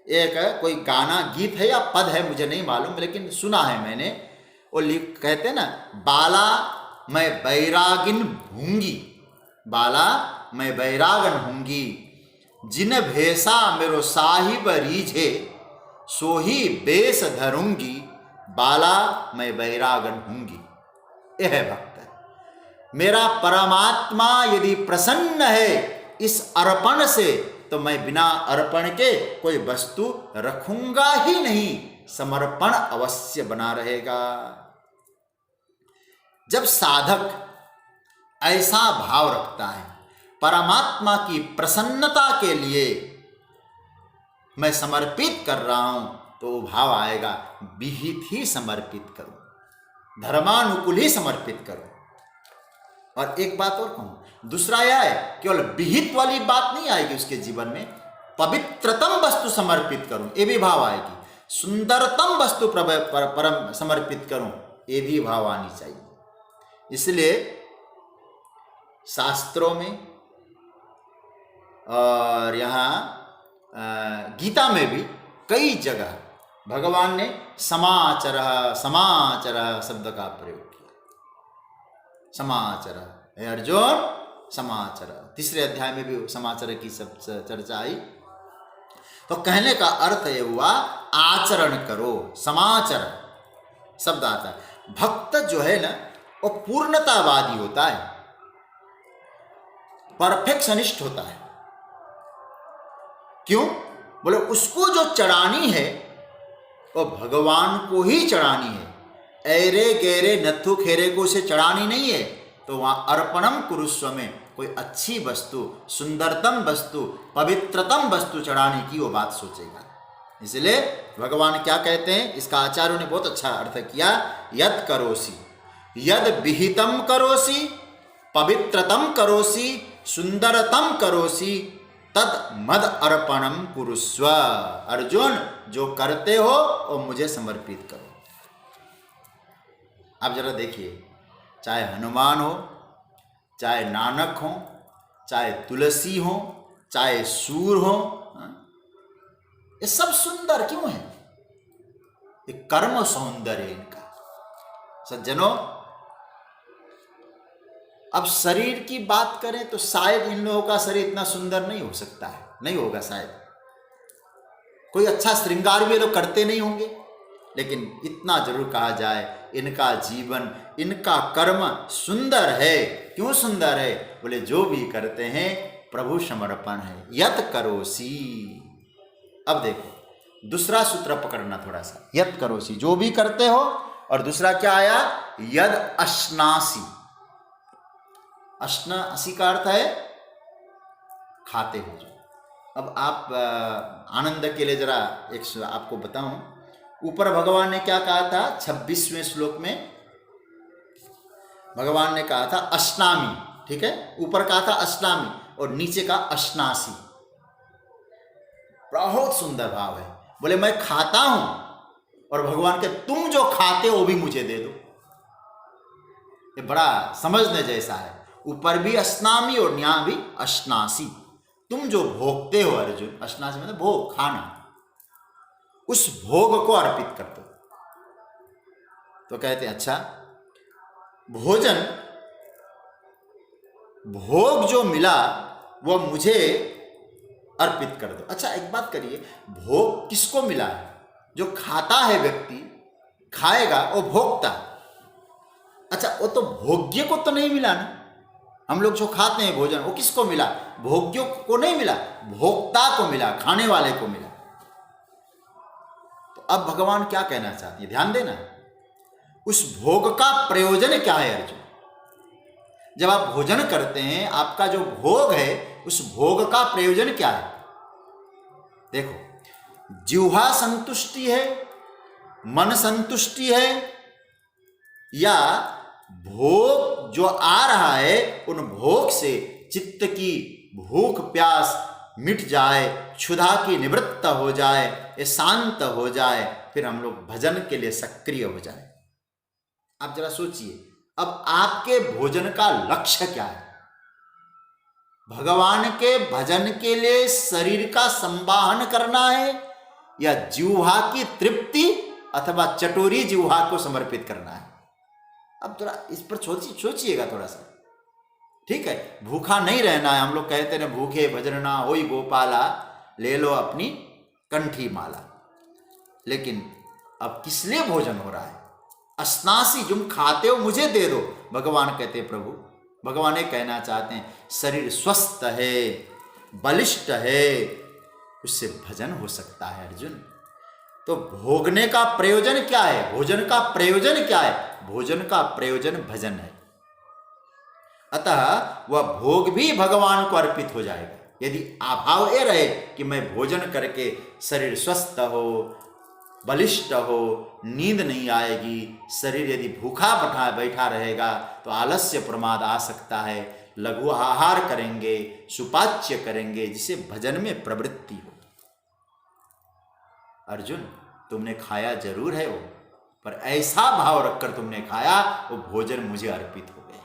एक कोई गाना गीत है या पद है मुझे नहीं मालूम, लेकिन सुना है मैंने। वो कहते हैं ना, बाला मैं बैरागिन हूंगी, बाला मैं बैरागन हूंगी, जिन भेसा मेरो साहिब रीझे, सोही बेस धरूंगी, बाला मैं बैरागन हूंगी। यह है भक्त। मेरा परमात्मा यदि प्रसन्न है इस अर्पण से, तो मैं बिना अर्पण के कोई वस्तु रखूंगा ही नहीं, समर्पण अवश्य बना रहेगा। जब साधक ऐसा भाव रखता है, परमात्मा की प्रसन्नता के लिए मैं समर्पित कर रहा हूं, तो वो भाव आएगा, विहित ही समर्पित करूं, धर्मानुकूल ही समर्पित करूं। और एक बात और कहूं, दूसरा यह है, केवल विहित वाली बात नहीं आएगी उसके जीवन में, पवित्रतम वस्तु समर्पित करूं, ये भी भाव आएगी। सुंदरतम वस्तु परम समर्पित करूं, ये भी भाव आनी चाहिए। इसलिए शास्त्रों में और यहाँ गीता में भी कई जगह भगवान ने समाचरः समाचरः शब्द का प्रयोग किया। समाचर, हे अर्जुन समाचर, तीसरे अध्याय में भी समाचार की सब चर्चा आई। तो कहने का अर्थ ये हुआ, आचरण करो, समाचर शब्द आता है। भक्त जो है ना, वो पूर्णतावादी होता है, परफेक्शनिस्ट होता है। क्यों? बोले उसको जो चढ़ानी है वो भगवान को ही चढ़ानी है, ऐरे गैरे नथु खेरे को उसे चढ़ानी नहीं है। तो वहां अर्पणम कुरुस्व में कोई अच्छी वस्तु, सुंदरतम वस्तु, पवित्रतम वस्तु चढ़ाने की वो बात सोचेगा। इसलिए भगवान क्या कहते हैं, इसका आचार्यों ने बहुत अच्छा अर्थ किया, यद करोसी, यद विहितम करोसी, पवित्रतम करोसी, सुंदरतम करोसी, तद मद अर्पणम कुरुस्व। अर्जुन जो करते हो वो मुझे समर्पित करो। आप जरा देखिए, चाहे हनुमान हो, चाहे नानक हो, चाहे तुलसी हो, चाहे सूर हो, ये सब सुंदर क्यों है? ये कर्म सौंदर्य है इनका। सज्जनों, अब शरीर की बात करें तो शायद इन लोगों का शरीर इतना सुंदर नहीं हो सकता है, नहीं होगा शायद। कोई अच्छा श्रृंगार भी लोग करते नहीं होंगे, लेकिन इतना जरूर कहा जाए, इनका जीवन, इनका कर्म सुंदर है। क्यों सुंदर है? बोले जो भी करते हैं प्रभु समर्पण है, यत करोसी। अब देखो दूसरा सूत्र पकड़ना थोड़ा सा, यत करोसी जो भी करते हो, और दूसरा क्या आया, यद अश्नासी। अश्नासी का अर्थ है खाते हो जो। अब आप आनंद के लिए जरा एक आपको बताऊं, ऊपर भगवान ने क्या कहा था, 26वें श्लोक में भगवान ने कहा था अश्नामी, ठीक है, ऊपर कहा था अश्नामी और नीचे का अश्नासी। बहुत सुंदर भाव है। बोले मैं खाता हूं, और भगवान के तुम जो खाते हो वो भी मुझे दे दो। ये बड़ा समझने जैसा है। ऊपर भी अश्नामी और यहाँ भी अश्नासी। तुम जो भोगते हो अर्जुन, अश्नासी मतलब भोग, खाना, उस भोग को अर्पित कर दो। तो कहते हैं अच्छा, भोजन भोग जो मिला वो मुझे अर्पित कर दो। अच्छा एक बात करिए, भोग किसको मिला है? जो खाता है व्यक्ति, खाएगा, वो भोगता। अच्छा वो तो भोग्य को तो नहीं मिला ना। हम लोग जो खाते हैं भोजन, वो किसको मिला? भोग्य को नहीं मिला, भोक्ता को मिला, खाने वाले को मिला। तो अब भगवान क्या कहना चाहते हैं, ध्यान देना। उस भोग का प्रयोजन क्या है अर्जुन? जब आप भोजन करते हैं, आपका जो भोग है, उस भोग का प्रयोजन क्या है? देखो, जिह्वा संतुष्टि है, मन संतुष्टि है, या भोग जो आ रहा है उन भोग से चित्त की भूख प्यास मिट जाए, क्षुधा की निवृत्त हो जाए, ये शांत हो जाए, फिर हम लोग भजन के लिए सक्रिय हो जाए। आप जरा सोचिए, अब आपके भोजन का लक्ष्य क्या है? भगवान के भजन के लिए शरीर का संवाहन करना है, या जिह्वा की तृप्ति अथवा चटोरी जिह्वा को समर्पित करना है? अब थोड़ा इस पर सोचिएगा थोड़ा सा, ठीक है? भूखा नहीं रहना है। हम लोग कहते हैं भूखे भजनना होई गोपाला, ले लो अपनी कंठी माला। लेकिन अब किस लिए भोजन हो रहा है? अस्नासी, तुम खाते हो मुझे दे दो। भगवान कहते हैं, प्रभु भगवान ये कहना चाहते हैं, शरीर स्वस्थ है, बलिष्ठ है, उससे भजन हो सकता है अर्जुन। तो भोगने का प्रयोजन क्या है? भोजन का प्रयोजन क्या है? भोजन का प्रयोजन भजन है। अतः वह भोग भी भगवान को अर्पित हो जाएगा। यदि अभाव ये रहे कि मैं भोजन करके शरीर स्वस्थ हो, बलिष्ठ हो, नींद नहीं आएगी, शरीर यदि भूखा बैठा रहेगा तो आलस्य प्रमाद आ सकता है, लघु आहार करेंगे, सुपाच्य करेंगे, जिसे भजन में प्रवृत्ति हो। अर्जुन, तुमने खाया जरूर है वो, पर ऐसा भाव रखकर तुमने खाया, वो भोजन मुझे अर्पित हो गया।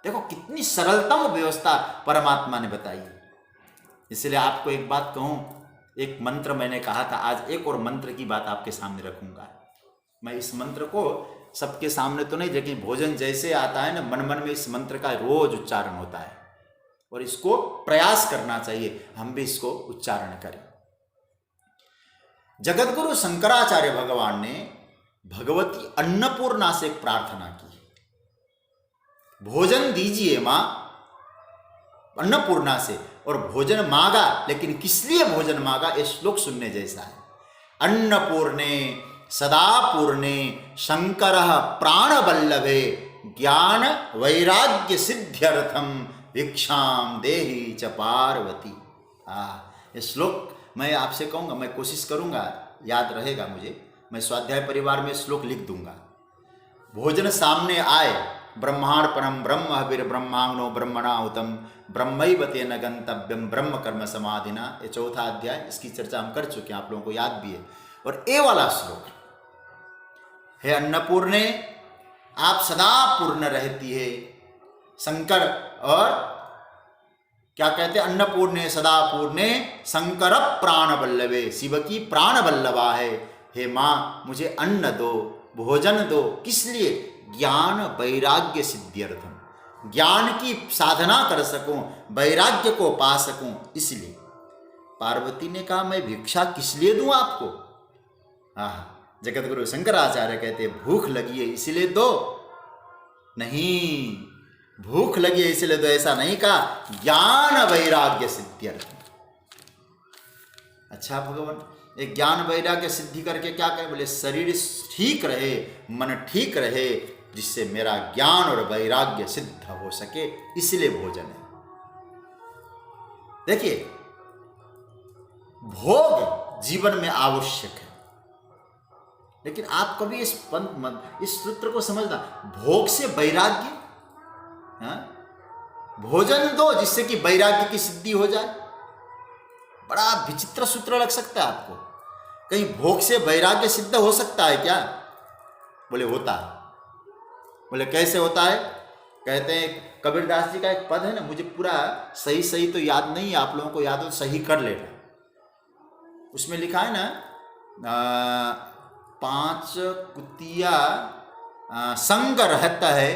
देखो कितनी सरलतम व्यवस्था परमात्मा ने बताई। इसलिए आपको एक बात कहूं, एक मंत्र मैंने कहा था, आज एक और मंत्र की बात आपके सामने रखूंगा। मैं इस मंत्र को सबके सामने तो नहीं, लेकिन भोजन जैसे आता है ना, मन मन में इस मंत्र का रोज उच्चारण होता है, और इसको प्रयास करना चाहिए हम भी इसको उच्चारण करें। जगतगुरु शंकराचार्य भगवान ने भगवती अन्नपूर्णा से प्रार्थना की, भोजन दीजिए मां अन्नपूर्णा से, और भोजन मांगा। लेकिन किस लिए भोजन मांगा? ये श्लोक सुनने जैसा है। अन्नपूर्णे सदा पूर्णे शंकर प्राण वल्लभे ज्ञान वैराग्य सिद्ध्यर्थम भिक्षाम देहि च पार्वती। ये श्लोक मैं आपसे कहूँगा, मैं कोशिश करूँगा, याद रहेगा मुझे, मैं स्वाध्याय परिवार में श्लोक लिख दूंगा। भोजन सामने आए, ब्रह्मांड परम ब्रह्म हविर ब्रह्मांगनो ब्रह्मणा हुतम ब्रह्मैव तेन गंतव्यम ब्रह्म कर्म समाधिना। ये चौथा अध्याय, इसकी चर्चा हम कर चुके हैं, आप लोगों को याद भी है। और ये वाला श्लोक, हे अन्नपूर्णे, आप सदा पूर्ण रहती है। शंकर, और क्या कहते हैं? अन्नपूर्णे सदा पूर्णे शंकर प्राण वल्लभे, शिव की प्राण वल्लभा है। हे माँ, मुझे अन्न दो, भोजन दो। किस लिए? ज्ञान वैराग्य सिद्ध्यर्थम, ज्ञान की साधना कर सकूं, वैराग्य को पा सकूं, इसलिए। पार्वती ने कहा, मैं भिक्षा किस लिए दूं आपको? जगतगुरु शंकराचार्य कहते, भूख लगी है इसलिए दो। नहीं, भूख लगी है इसलिए दो, ऐसा नहीं कहा, ज्ञान वैराग्य सिद्ध्यर्थम। अच्छा भगवान, एक ज्ञान वैराग्य सिद्धि करके क्या करें? बोले शरीर ठीक रहे, मन ठीक रहे, जिससे मेरा ज्ञान और वैराग्य सिद्ध हो सके, इसलिए भोजन है। देखिए, भोग जीवन में आवश्यक है, लेकिन आप कभी इस सूत्र को समझना, भोग से वैराग्य, भोजन दो जिससे कि वैराग्य की सिद्धि हो जाए। बड़ा विचित्र सूत्र लग सकता है आपको। कहीं भोग से वैराग्य सिद्ध हो सकता है क्या? बोले होता है। बोले कैसे होता है? कहते हैं, कबीरदास जी का एक पद है ना, मुझे पूरा सही तो याद नहीं है, आप लोगों को याद हो तो सही कर लेना। उसमें लिखा है ना, 5 कुतिया संग रहता है,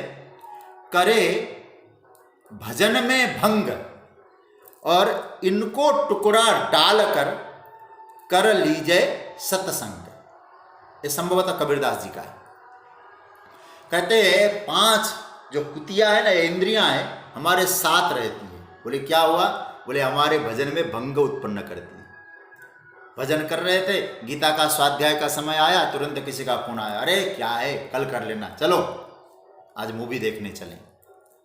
करे भजन में भंग और इनको टुकड़ा डालकर कर लीजिए सत्संग। ये संभवतः कबीरदास जी का है। कहते हैं 5 जो कुतिया है ना, इंद्रियां हैं, हमारे साथ रहती है। बोले क्या हुआ? बोले हमारे भजन में भंग उत्पन्न करती है। भजन कर रहे थे, गीता का स्वाध्याय का समय आया, तुरंत किसी का फोन आया, अरे क्या है, कल कर लेना, चलो आज मूवी देखने चलें,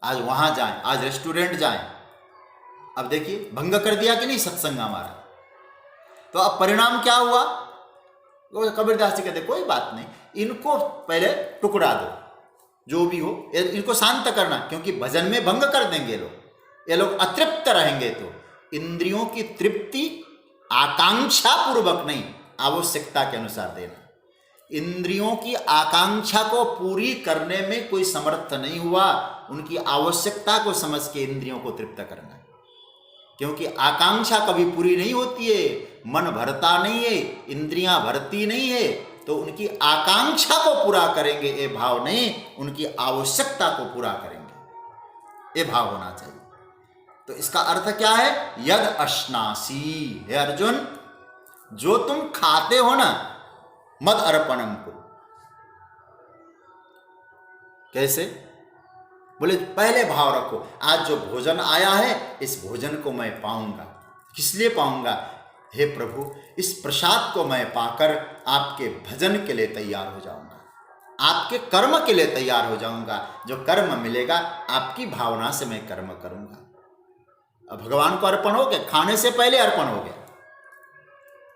आज वहां जाएं, आज रेस्टोरेंट जाएं। अब देखिए भंग कर दिया कि नहीं सत्संग हमारा। तो अब परिणाम क्या हुआ? कबीरदास जी कहते कोई बात नहीं, इनको पहले टुकड़ा दो, जो भी हो इनको शांत करना, क्योंकि भजन में भंग कर देंगे ये लोग अतृप्त रहेंगे। तो इंद्रियों की तृप्ति आकांक्षा पूर्वक नहीं, आवश्यकता के अनुसार देना। इंद्रियों की आकांक्षा को पूरी करने में कोई समर्थ नहीं हुआ, उनकी आवश्यकता को समझ के इंद्रियों को तृप्त करना, क्योंकि आकांक्षा कभी पूरी नहीं होती है, मन भरता नहीं है, इंद्रियां भरती नहीं है। तो उनकी आकांक्षा को पूरा करेंगे ये भाव नहीं, उनकी आवश्यकता को पूरा करेंगे ये भाव होना चाहिए। तो इसका अर्थ क्या है? यद अश्नासी, हे अर्जुन जो तुम खाते हो ना, मद अर्पणम को। कैसे? बोले पहले भाव रखो, आज जो भोजन आया है इस भोजन को मैं पाऊंगा। किस लिए पाऊंगा? हे प्रभु, इस प्रसाद को मैं पाकर आपके भजन के लिए तैयार हो जाऊंगा, आपके कर्म के लिए तैयार हो जाऊंगा। जो कर्म मिलेगा आपकी भावना से मैं कर्म करूंगा। अब भगवान को अर्पण हो गया, खाने से पहले अर्पण हो गया,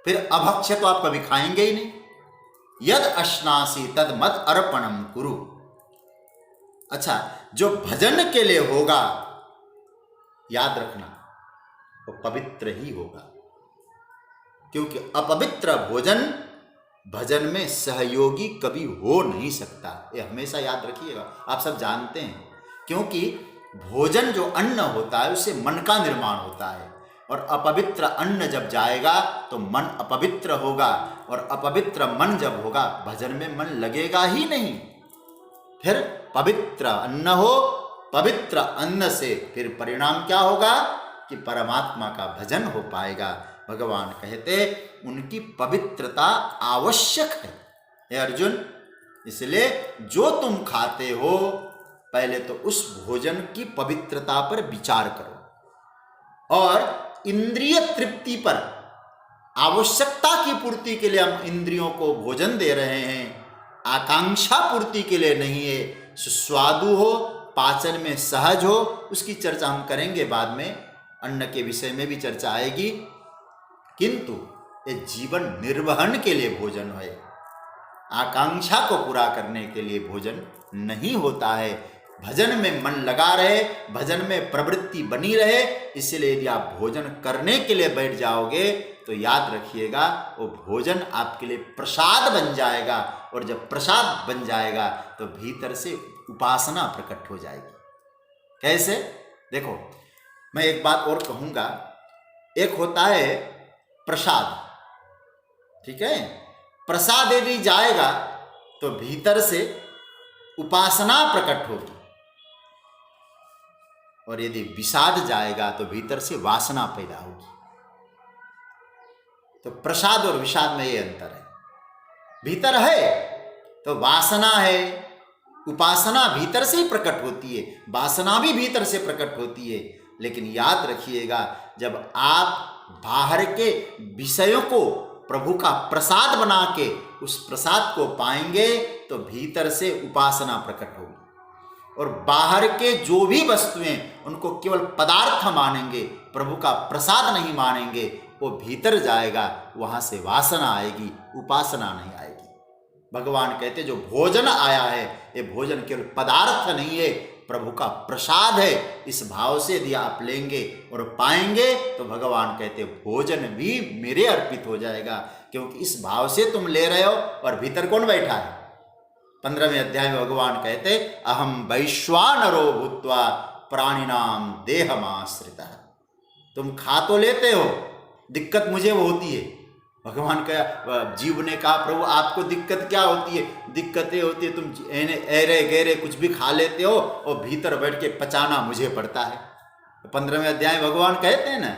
फिर अभक्ष्य तो आप कभी खाएंगे ही नहीं। यद अश्नासी तद मद अर्पणम कुरु। अच्छा, जो भजन के लिए होगा याद रखना वो पवित्र ही होगा, क्योंकि अपवित्र भोजन भजन में सहयोगी कभी हो नहीं सकता। ये हमेशा याद रखिएगा, आप सब जानते हैं, क्योंकि भोजन जो अन्न होता है उससे मन का निर्माण होता है, और अपवित्र अन्न जब जाएगा तो मन अपवित्र होगा, और अपवित्र मन जब होगा भजन में मन लगेगा ही नहीं। फिर पवित्र अन्न हो, पवित्र अन्न से फिर परिणाम क्या होगा कि परमात्मा का भजन हो पाएगा। भगवान कहते उनकी पवित्रता आवश्यक है। हे अर्जुन, इसलिए जो तुम खाते हो पहले तो उस भोजन की पवित्रता पर विचार करो, और इंद्रिय तृप्ति पर, आवश्यकता की पूर्ति के लिए हम इंद्रियों को भोजन दे रहे हैं, आकांक्षा पूर्ति के लिए नहीं है। सुस्वादु हो, पाचन में सहज हो, उसकी चर्चा हम करेंगे बाद में, अन्न के विषय में भी चर्चा आएगी। किंतु ये जीवन निर्वहन के लिए भोजन है, आकांक्षा को पूरा करने के लिए भोजन नहीं होता है। भजन में मन लगा रहे, भजन में प्रवृत्ति बनी रहे, इसलिए यदि आप भोजन करने के लिए बैठ जाओगे तो याद रखिएगा वो भोजन आपके लिए प्रसाद बन जाएगा, और जब प्रसाद बन जाएगा तो भीतर से उपासना प्रकट हो जाएगी। कैसे? देखो, मैं एक बात और कहूँगा, एक होता है प्रसाद, ठीक है, प्रसाद यदि जाएगा तो भीतर से उपासना प्रकट होगी, और यदि विषाद जाएगा तो भीतर से वासना पैदा होगी। तो प्रसाद और विषाद में ये अंतर है। भीतर है तो वासना है, उपासना भीतर से ही प्रकट होती है, वासना भी भीतर से प्रकट होती है। लेकिन याद रखिएगा, जब आप बाहर के विषयों को प्रभु का प्रसाद बना के उस प्रसाद को पाएंगे तो भीतर से उपासना प्रकट होगी, और बाहर के जो भी वस्तुएं उनको केवल पदार्थ मानेंगे, प्रभु का प्रसाद नहीं मानेंगे, वो भीतर जाएगा, वहां से वासना आएगी, उपासना नहीं आएगी। भगवान कहते जो भोजन आया है ये भोजन केवल पदार्थ नहीं है, प्रभु का प्रसाद है। इस भाव से यदि आप लेंगे और पाएंगे तो भगवान कहते भोजन भी मेरे अर्पित हो जाएगा, क्योंकि इस भाव से तुम ले रहे हो। और भीतर कौन बैठा है? 15वें अध्याय में भगवान कहते अहम वैश्वानरो भूत्वा प्राणिनाम देहमाश्रितः। तुम खा तो लेते हो, दिक्कत मुझे वो होती है, भगवान का जीव ने कहा प्रभु आपको दिक्कत क्या होती है? दिक्कतें होती है तुम ऐरे गहरे कुछ भी खा लेते हो और भीतर बैठ के पचाना मुझे पड़ता है। 15वें अध्याय भगवान कहते हैं ना,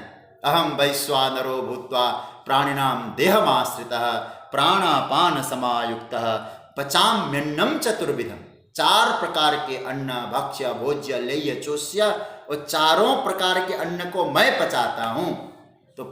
अहम वैश्वानरो भूत्वा प्राणिनाम देहमाश्रितः प्राणापान समायुक्तः पचाम्यन्नम चतुर्विधम। 4 प्रकार के अन्न, भक्ष्य भोज्य लेह्य चोष्य, और चारों प्रकार के अन्न को मैं पचाता हूं। तो